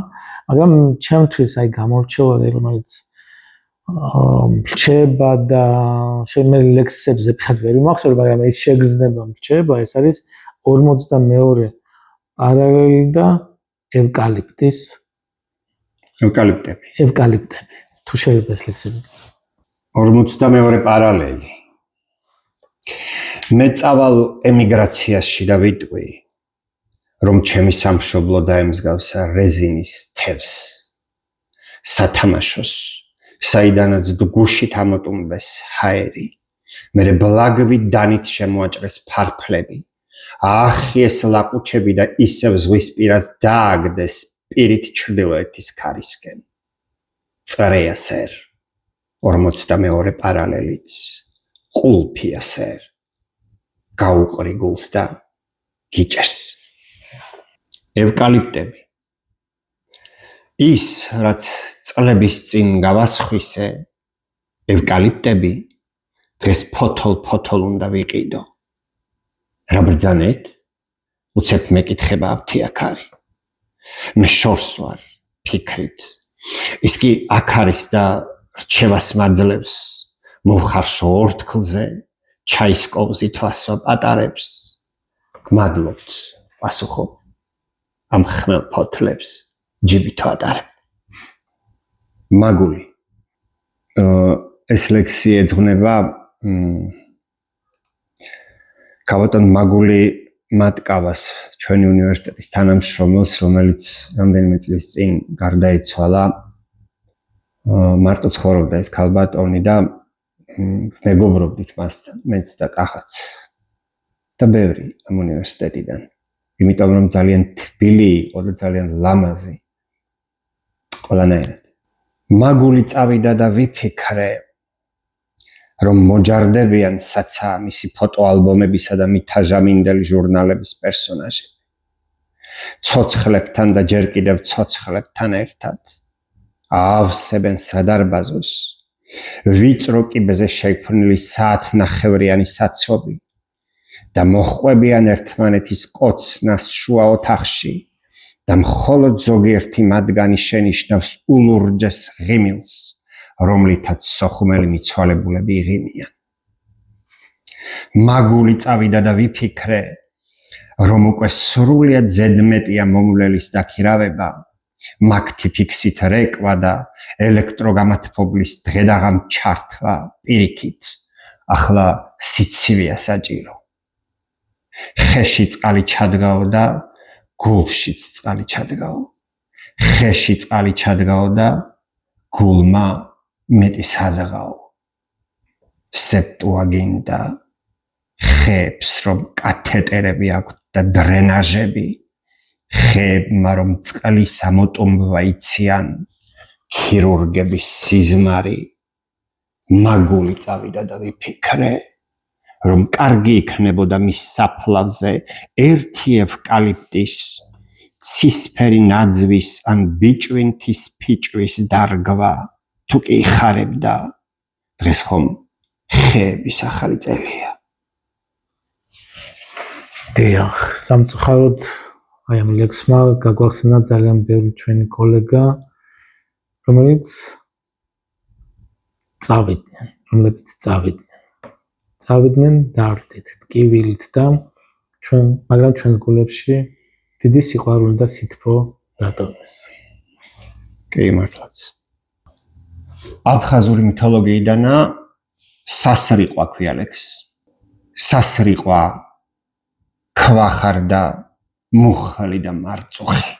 მაგრამ ჩემთვის აი გამორჩეული, რომელიც რჩება და მე ლექსებზე ფიქრად ვერ ვიმახსოვრე, მაგრამ ის შეგრძნება რჩება, ეს არის 42 პარალელი და ევკალიპტები. თუ შეიძლება ეს ლექსები. 42 პარალელი. მე წავალ ემიგრაციაში და ვიტყვი, რომ ჩემი სამშობლო დაემსგავსა რეზინის თევს, სათამაშოს, საიდანაც გუშით ამოტუმბეს ჰაერი, მერე ბლაგვით დანით შემოაჭრეს ფარფლები, აახიეს ლაყუჩები და ისევ ზღვისპირას დააგდეს პირით ჩრდილოეთის ქარისკენ. წრეა სერ, 42 პარალელიც, ყულფია სერ, გაუყრი გულს და გიჭერს. ევკალიპტები. ის, რაც წლების წინ გავასხვისე, ევკალიპტები, დღეს ფოთოლ უნდა ვიყიდო. რა ბრძანეთ? უცებ მეკითხება აფთიაქარი. მე შორს ვარ, ფიქრით. ის კი აქ არის და რჩევას მაძლევს, მოვხარშო ორთქლზე, ჩაის კოვზით ვასვა პატარებს. გმადლობთ, პასუხობ. ამ ხმელ ფოთლებს ჯიბით ვატარებ. მაგული. ეს ლექსი ეძღვნება ქავატონ მაგული მატკავას, ჩვენი უნივერსიტეტის თანამშრომელს, რომელიც რამდენიმე წლის წინ გარდაიცვალა. მარტო ცხოვრობდა ეს ქალბატონი და მეგობრობდით მასთან, მეც და კახაც. და ბევრი ამ უნივერსიტეტიდან. იმიტომ რომ ძალიან თბილი იყო და ძალიან ლამაზი. ყველანაირად. მაგული წავიდა და ვიფიქრე, რომ მოჯარდებიან საცა მისი ფოტოალბომებისა და მითაჟამინდელი ჟურნალების პერსონაჟები. ცოცხლებთან და ჯერ კიდევ ცოცხლებთან ერთად აავსებენ სადარბაზოს, ვიწრო კიბეზე შექმნილი საათნახევრიანი საცობი და მოჰყვებიან ერთმანეთის კოცნას შუა ოთახში და მხოლოდ ზოგიერთი მათგანი შენიშნავს ულურჯეს ღიმილს, რომლითაც სოხუმელი მიცვალებულები იღიმიან. მაგული წავიდა და ვიფიქრე, რომ უკვე სრულიად ზედმეტია მომვლელის დაქირავება, მაგთი ფიქსით რეკვა და ელექტროგამათბობლის დღედაღამ ჩართვა პირიქით, ახლა სიცივეა საჭირო. ხეში წყალი ჩადგაო და გულშიც წყალი ჩადგაო. ხეში წყალი ჩადგაო და გულმა მეტი საზღაო. სეპტუაგინტა ხეებს რომ კათეტერები აქვთ და დრენაჟები ხეებმა რომ წყლის ამოტომბვა იციან ქირურგების სიზმარი მაგული წავიდა და ვიფიქრე რომ კარგი იქნებოდა მის საფლავზე ერთი ევკალიპტის ცისფერი ნაძვის ან ბიჭვინთის ფიჭვის დარგვა თუ კი იხარებდა დღეს ხომ ხეების ახალი წელია დიახ, სამწუხაროდ აი ამ ლექსმა გაგვახსენა ძალიან ბევრი ჩვენი კოლეგა, რომლებიც წავიდნენ დარდით, ტკივილით და მაგრამ ჩვენს გულებში დიდი სიყვარული და სითბო დატოვეს. კი მართლაც. აფხაზური მითოლოგიიდანა სასრიყვა ქვია ლექსს. სასრიყვა ქვახარდა მუხალი და მარწუხი.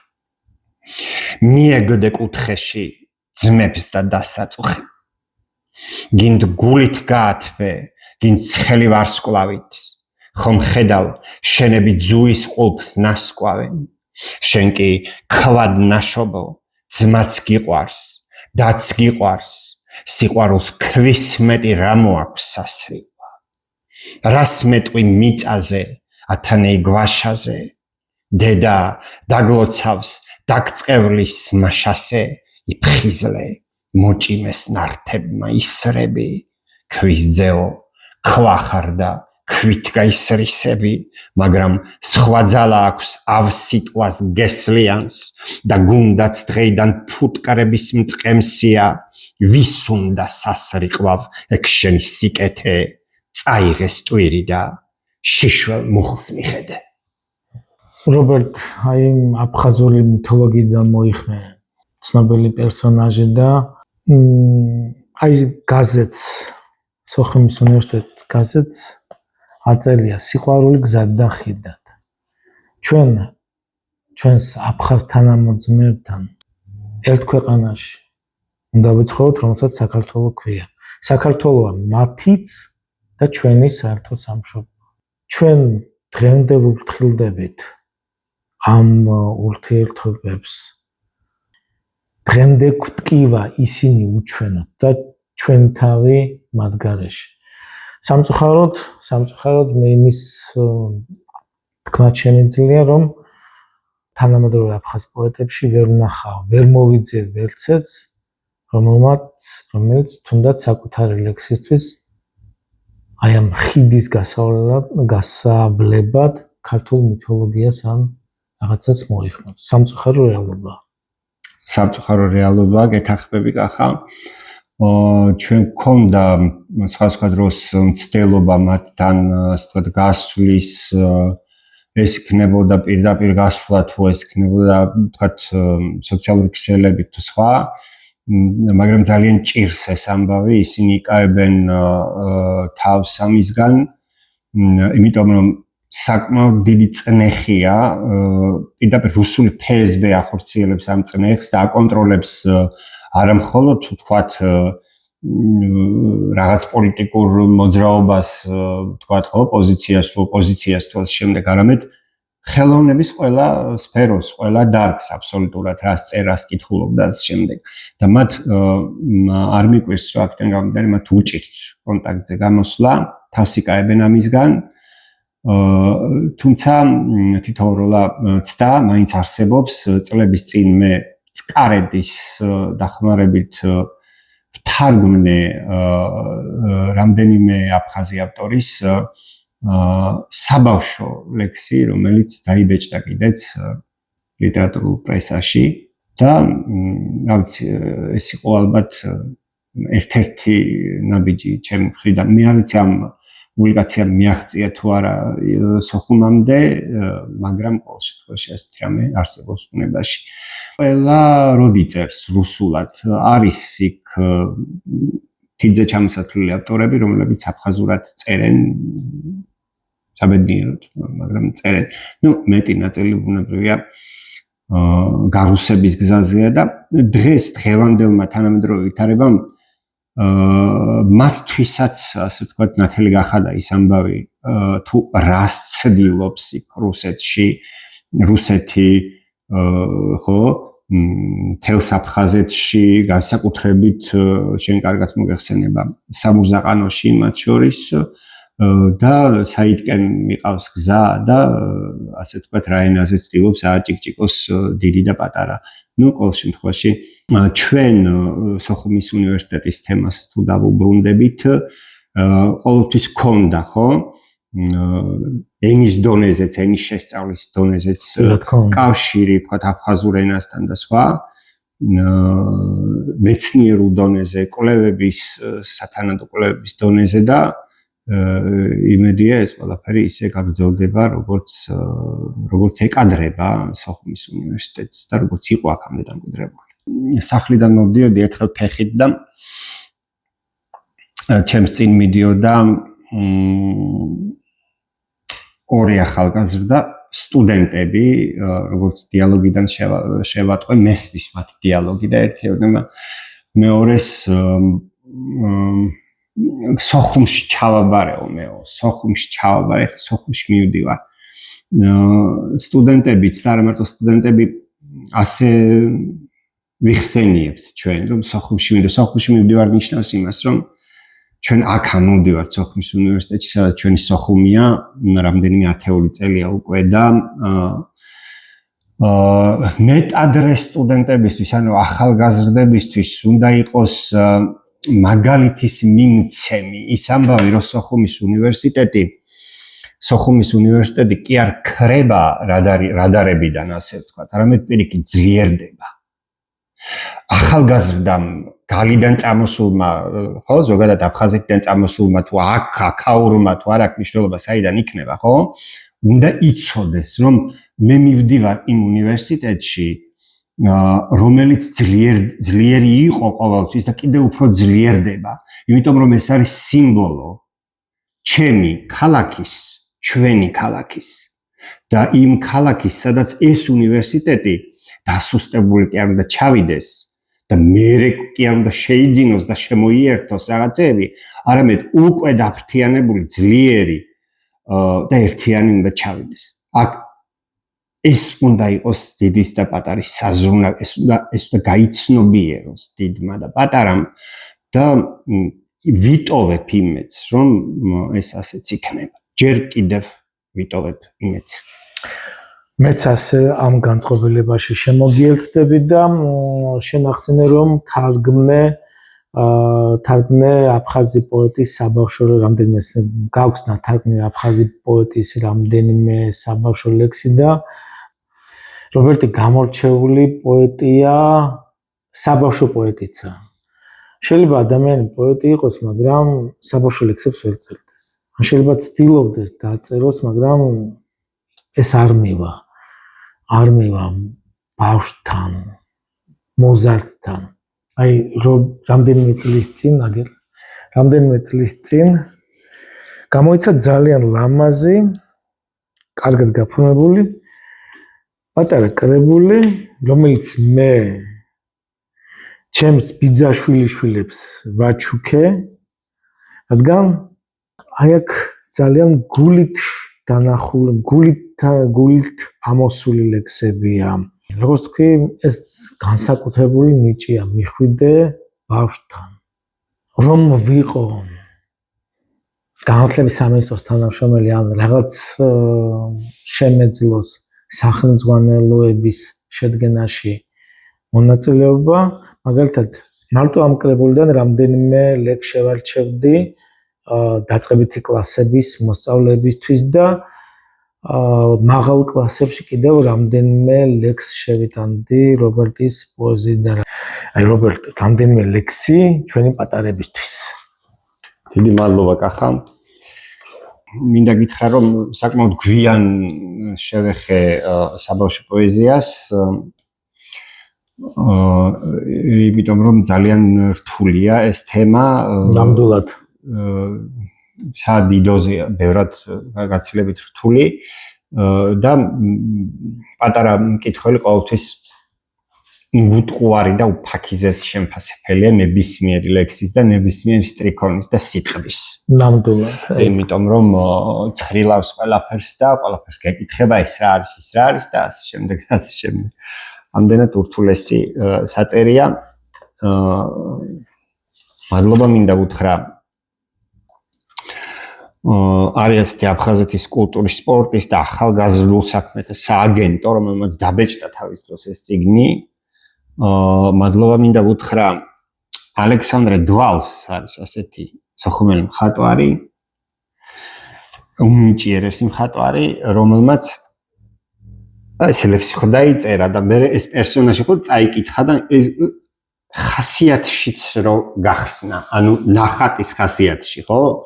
მიეგდე კუთხეში ძმებს და დასაწუხი. გინდ გულით გაათვე, გინდ ცხელი ვარსკვლავით. ხომ ხედავ შენები ძუის ყულფს ნასკვავენ. შენ კი ქვად ნაშობო, ძმაც გიყვარს, დაც გიყვარს. სიყვარულს ქვის მეტი რა მოაქვს სასრიყვა. რას მეტყვი მიწაზე, ათანეი გვაშაზე. დედა დაგლოცავს, დაგწყევლის მაშასე, იფხიზლე, მოჭიმეს ნართებმა ისრები, ქვის ძეო, ქვახარდა, ქვით გაისრისები, მაგრამ სხვა ძალა აქვს ავსიტყვას გესლიანს და გუნდაც დღეიდან ფუტკრების მწყემსია, ვის უნდა სასრიყვავ ეგ შენი სიკეთე, წაიღეს ტვირი და შიშველ მუხლს მიხედე. რობერტ, აი აფხაზური მითოლოგიიდან მოიხმე ცნობილი პერსონაჟი და აი გაზეთს, სოხუმის უნივერსიტეტის გაზეთს აწელია სიყვარული გზად და ხიდად. ჩვენს აფხაზ თანამოძმეებთან ერთ ქვეყანაში უნდა ვიცხოვროთ, რომელსაც საქართველო ქვია. საქართველოა მათიც და ჩვენი საერთო სამშობლო. ჩვენ დღემდე ვუფრთხილდებით ამ ურთიერთობებს. დღემდე გვტკივა ისინი უჩვენოთ და ჩვენ თავი მათ გარეშე. სამწუხაროდ მე იმის თქმა შემიძლია, რომ თანამედროვე აფხაზ პოეტებში ვერ ვნახავ, ვერ მოვიძიე ვერცეც, რომელიც თუნდაც საკუთარი ლექსისთვის აი ამ ხიდის გასავლებად ქართულ მითოლოგიას ან რაღაცას მოიხმობს. სამწუხარო რეალობაა. სამწუხარო რეალობაა, გეთახმები კახა. ჩვენ გქონდა სხვა დროს მცდელობა მათთან ასე ვთქვათ გასვლის, ეს იქნებოდა პირდაპირ გასვლა თუ ეს იქნებოდა ვთქვათ სოციალური ქსელებით თუ სხვა, მაგრამ ძალიან ჭირს ეს ამბავი, ისინი იკავებენ თავს ამისგან, იმიტომ რომ საკმაოდ დიდი წნეხია, პირდაპირ რუსული FSB ახორციელებს ამ წნეხს და აკონტროლებს არამხოლოდ ვთქვათ რაღაც პოლიტიკურ მოძრაობას, ვთქვათ ხო, პოზიციას თუ ოპოზიციას თუ ამ შემდეგ, არამედ ხელოვნების ყველა სფეროს, ყველა დარგს აბსოლუტურად რას წერას კითხულობ და ამ შემდეგ. და მათ არ მიყვირს რომ აქედან გამომდინარე მათ უჭირთ კონტაქტზე გამოსვლა, თავს იკავებენ ამისგან. თუმცა თითოეულა ცდა მაინც არსებობს. წლების წინ მე წკარედის დახმარებით ვთარგმნე რამდენიმე აფხაზი ავტორის საბავშვო ლექსი, რომელიც დაიბეჭდა კიდეც ლიტერატურულ პრესაში და რა ვიცი, ეს იყო ალბათ ერთ-ერთი ნაბიჯი ჩემი მხრიდან. მე არ ვიცი ამ პუბლიკაციამ მიაღწია თუ არა სოხუმამდე, მაგრამ ყოველ შემთხვევაში ასეთი რამე არსებობს ბუნებაში. ყველა როდი წერს რუსულად, არის იქ თიძე ჩამოსათვლილი ავტორები, რომლებიც აფხაზურად წერენ საბედნიეროდ, მაგრამ წერენ. მეტი ნაწილი ბუნებრივია გარუსების გზაზეა და დღევანდელმა თანამედროვე ვითარებამ მათთვისაც ასე ვთქვათ ნათელი გახადა ის ამბავი თუ რას ცდილობს იქ რუსეთი ხო თელს აფხაზეთში განსაკუთრებით შენ კარგად მოგეხსენება სამურზაყანოში მათ შორის და საიდკენ მიყავს გზა და ასე ვთქვათ რა ენაზე ცდილობს ააჭიკჭიკოს დიდი და პატარა ნუ ყოველ შემთხვევაში ჩვენ სოხუმის უნივერსიტეტის თემას თუ დავუბრუნდებით ყოველთვის ქონდა ხო ენის დონეზეც ენის შესწავლის დონეზეც კავშირი ვთქვათ აფხაზურ ენასთან და სხვა მეცნიერულ დონეზე კვლევების სათანადო კვლევების დონეზე და იმედია ეს ყველაფერი ისე გაგრძელდება როგორც ეკადრება სოხუმის უნივერსიტეტს და როგორც იყო აქამდე დამკვიდრებული სახლიდან მოვდიოდი ერთხელ ფეხით და ჩემს წინ მიდიოდა ორი ახალგაზრდა სტუდენტები როგორც დიალოგიდან შევატყვე მესმის მათ დიალოგი და ერთი მეორეს სოხუმში ჩავაბარეო მეო სოხუმში ჩავაბარე სოხუმში მივდივარ სტუდენტებიც და არა მარტო სტუდენტები ასე ვიხსენიებთ ჩვენ რომ სოხუმში მივდივარ ნიშნავს იმას რომ ჩვენ აქ ამოვდივართ სოხუმის უნივერსიტეტში სადაც ჩვენი სოხუმია რამდენიმე ათეული წელია უკვე და მეტადრე სტუდენტებისთვის ანუ ახალგაზრდებისთვის უნდა იყოს მაგალითის მიმცემი ის ამბავი რომ სოხუმის უნივერსიტეტი კი არ ქრება რადარებიდან ასე ვთქვათ არამედ პირიქით ძლიერდება ახალგაზრდამ გალიდან წამოსულმა ხო ზოგადად აფხაზეთიდან წამოსულმა თუ აქაურმა თუ არ აქვს მნიშვნელობა საიდან იქნება ხო უნდა იცოდეს რომ მე მივდივარ იმ უნივერსიტეტში რომელიც ძლიერი იყო ყოველთვის და კიდევ უფრო ძლიერდება იმიტომ რომ ეს არის სიმბოლო ჩემი ქალაქის ჩვენი ქალაქის და იმ ქალაქის სადაც ეს უნივერსიტეტი დასუსტებული კი არ უნდა ჩავიდეს და მერე კი არ უნდა შეიძინოს და შემოიერთოს რაღაცეები არამედ უკვე დაფრთიანებული ძლიერი და ერთიანი უნდა ჩავიდეს აქ ეს უნდა იყოს დიდის და პატარის საზრუნა ეს უნდა გაიცნობიეროს დიდმა და პატარამ და ვიტოვებ იმედს რომ ეს ასეც იქნება ჯერ კიდევ ვიტოვებ იმედს მეც ასე ამ განწყობილებაში შემოგიერთდები და შენახსენე რომ თარგმნე აფხაზი პოეტის საბავშვო რამდენიმე გაქვს ნათარგმნი აფხაზი პოეტის რამდენიმე საბავშვო ლექსი და რობერტი გამორჩეული პოეტია საბავშვო პოეტიცა შეიძლება ადამიანი პოეტი იყოს მაგრამ საბავშვო ლექსებს ვერ წერდეს შეიძლება ცდილობდეს დაწეროს მაგრამ ეს არ მივა ბავშვთან მოზარდთან აი რამდენიმე წლის წინ გამოიცა ძალიან ლამაზი კარგად გაფორმებული პატარა კრებული რომელიც მე ჩემს ბიძაშვილიშვილებს ვაჩუქე რადგან აი აქ ძალიან გულით დანახული გულით ამოსული ლექსებია როგორც თქვი ეს განსაკუთრებული ნიჭია მიხვიდე ბავშვთან რომ ვიყო განათლების სამინისტროს თანამშრომელი ან რაღაც შემეძლოს სახელმძღვანელოების შედგენაში მონაწილეობა მაგალითად მარტო ამ კრებულიდან რამდენიმე ლექს შევარჩევდი დაწყებითი კლასების მოსწავლეებისთვის და მაღალ კლასებში კიდევ რამდენიმე ლექს შევიტანდი რობერტის პოეზიიდან. აი რობერტ, რამდენიმე ლექსი ჩვენი პატარებისთვის. დიდი მადლობა კახა. მინდა გითხრა რომ საკმაოდ გვიან შევეხე საბავშვო პოეზიას. იმიტომ რომ ძალიან რთულია ეს თემა. ნამდვილად. სადიდოზია ბევრად გაცილებით რთული და პატარა მკითხველი ყოველთვის უტყუარი და უფაქიზეს შემფასებელია ნებისმიერი ლექსის და ნებისმიერი სტრიქონის და სიტყვის. ნამდვილად. იმიტომ რომ ცხრილავს ყველაფერს და ყველაფერს გეკითხება ეს რა არის და ასე შემდეგ. ამდენად ურთულესი საწერია. მადლობა მინდა უთხრა არის ასეთი აფხაზეთის კულტურის, სპორტის და ახალგაზრდულ საქმეთა სააგენტო, რომელმაც დაბეჭდა თავის დროს ეს წიგნი. მადლობა მინდა უთხრა ალექსანდრე დვალს, არის ასეთი სოხუმელი მხატვარი, უმჭიერესი მხატვარი, რომელმაც ეს ლექსი ხო დაიწერა და მე ეს პერსონაჟი ხო წაიკითხა და ეს ხასიათშიც რო გახსნა, ანუ ნახატის ხასიათში, ხო?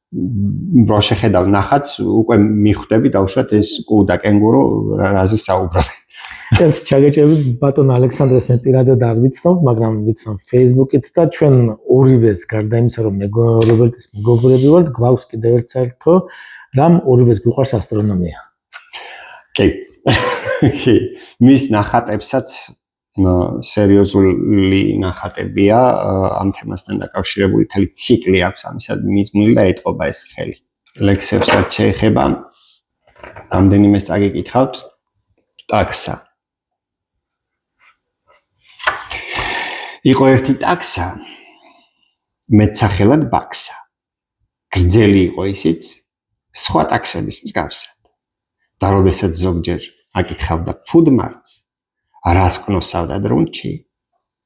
რო შეხედავ ნახატს, უკვე მიხვდები დავუშვათ ეს კუ და კენგურო რაზე საუბრობენ. ეს ჩაგეჭერებით ბატონ ალექსანდრეს მე პირადად არ ვიცნობ, მაგრამ ვიცნობ Facebook-ით და ჩვენ ორივეს გარდა იმისა, რომ რობერტის მეგობრები ვართ, გვაქვს კიდევ ერთ საერთო, რამ ორივეს გვიყვარს ასტრონომია. კი. მის ნახატებსაც სერიოზული ნახატებია ამ თემასთან დაკავშირებული თელი ციკლი აქვს ამისად მიზმული და ეტყობა ეს ხელი. ლექსებსაც შეეხება ამდენიმეს წაგიკითხავთ ტაქსა. იყო ერთი ტაქსა მეცახელად ბაქსა. გრძელი იყო ისიც სხვა ტაქსების მსგავსად. და როდესაც ზოგჯერ აკითხავდა ფუდმარცს რას კნოსავდა დრუნჩი,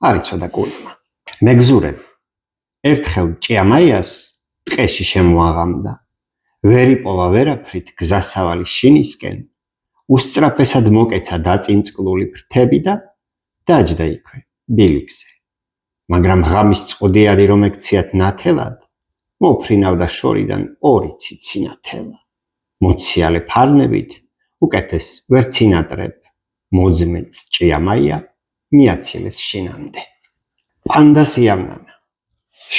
არ იცოდა კულმა. მეგზურები ერთხელ ჭიამაიას ტყეში შემოაღამდა. ვერ იპოვა ვერაფრით გზასავალი შინისკენ, უსწრაფესად მოკეცა დაწინწკლული ფრთები და დაჯდა იქვე, ბილიქზე. მაგრამ ღამის წყუდიადი რომ ეკციათ ნათელად, მოფრინავდა შორიდან ორი ციცინათელა. მოციალე ფარნებით უკეთეს ვერ ცინატრებ. მოძმეც ჭიამაია მიაცილეს შინამდე. პანდას იავნანა.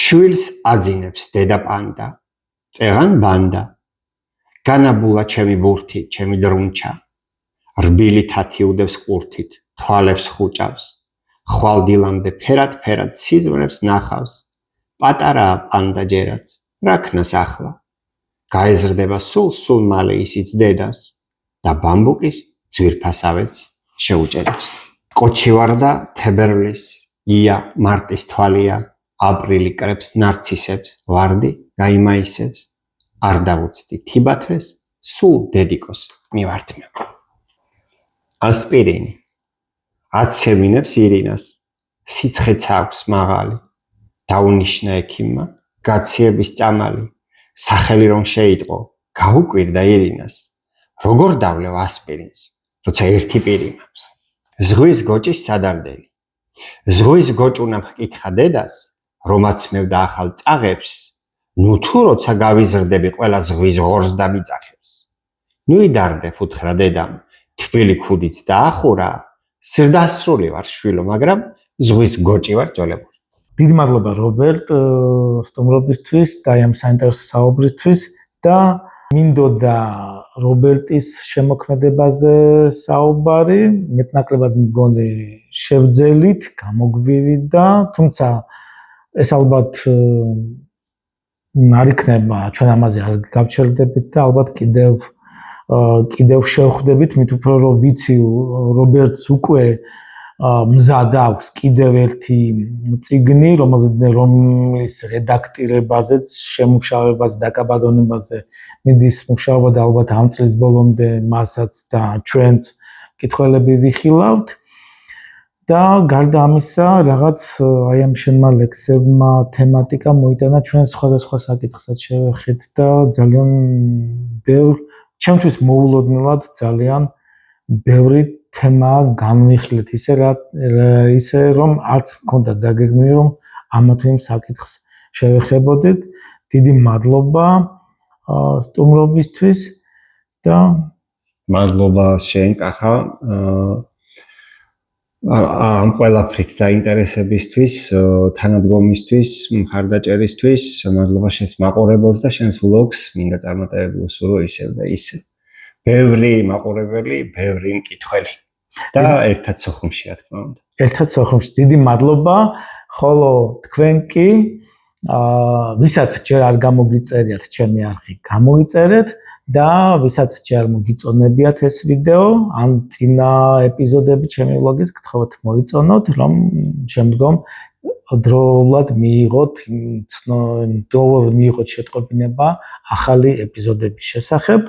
შვილს აძინებს დედა პანდა. წეღან ბანდა. განაბულა ჩემი ბურთი, ჩემი დრუნჩა. რბილი თათი უდევს ყურთით, თვალებს ხუჭავს. ხვალდილამდე ფერად სიზმრებს ნახავს. პატარაა პანდა ჯერაც, რა ქნას ახლა. გაეზრდება სულ მალე ისიც დედას და ბამბუკის ძვირფასავეც შეუჭერებს. ყოჩი ვარ და თებერვლის, ია მარტის თვალია, აპრილი კრებს ნარცისებს, ვარდი გაიმაისებს, არ დავუცდი თიბათვეს, სულ დედიკოს მივართმევ. ასპირინი აცევინებს ირინას, სიცხეც აქვს მაღალი, დაუნიშნა ექიმმა, გაციების წამალი, სახელი რომ შეიტყო, გაუკვირდა ირინას, როგორ დავლევ ასპირინს, როცა ერთი პირი მაქვს. ზღვის გოჭის სადარდელი. ზღვის გოჭუნა მკითხა დედას, რომ აცმევდა ახალ წაღებს, ნუ თუ როცა გავიზრდები ყველა ზღვის ღორს და მიწახებს. ნუ იდარდებ უთხრა დედამ, თბილი ქუდიც დაახურა, სრდასრული ვარ შვილო, მაგრამ ზღვის გოჭი ვარ ძოლებული. დიდი მადლობა რობერტ სტუმრობისთვის და ამ საინტერესო საუბრისთვის და მინდოდა რობერტის შემოქმედებაზე საუბარი, მეტნაკლებად მგონი შევძელით, გამოგვივიდა, თუმცა ეს ალბათ არ იქნება, ჩვენ ამაზე არ გავჩერდებით და ალბათ კიდევ შევხვდებით, მით უფრო რომ ვიცი რობერტს უკვე მზად აქვს კიდევ ერთი წიგნი, რომლის რედაქტირებაზეც, შემუშავებაზე, დაკაბადონებაზე მიდის მუშაობა და ალბათ ამ წლის ბოლომდე მასაც და ჩვენც კითხველები ვიხილავთ. და გარდა ამისა, რაღაც აი ამ შენმა ლექსებმა თემატიკა მოიტანა ჩვენ სხვადასხვა საკითხსაც შევეხეთ და ძალიან ბევრ, ჩემთვის მოულოდნელად ძალიან ბევრი თემა განვიხილეთ, ისე რომ არც მქონდა დაგეგმილი რომ ამა თუ იმ საკითხს შევეხებოდეთ. დიდი მადლობა სტუმრობისთვის და მადლობა შენ კახა ამ ყველაფრით დაინტერესებისთვის, თანადგომისთვის, მხარდაჭერისთვის, მადლობა შენს მაყურებელს და შენს ვლოგს მინდა წარმატებები უსურვო ისევ და ისევ. ბევრი მაყურებელი, ბევრი მკითხველი. და ერთად სოხუმში, რა თქმა უნდა. ერთად სოხუმში დიდი მადლობა, ხოლო თქვენ კი ვისაც ჯერ არ გამოგიწერიათ ჩემი არხი, გამოიწერეთ და ვისაც ჯერ მოგიწონებიათ ეს ვიდეო, ან წინა ეპიზოდები ჩემი ვლოგის, გთხოვთ მოიწონოთ, რომ შემდგომ დროულად მიიღოთ შეტყობინება ახალი ეპიზოდების შესახებ.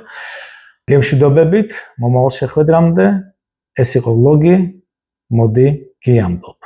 გემშვიდობებით, მომავალ შეხვედრამდე. ეს იყო ვლოგი, მოდი გიამბობ.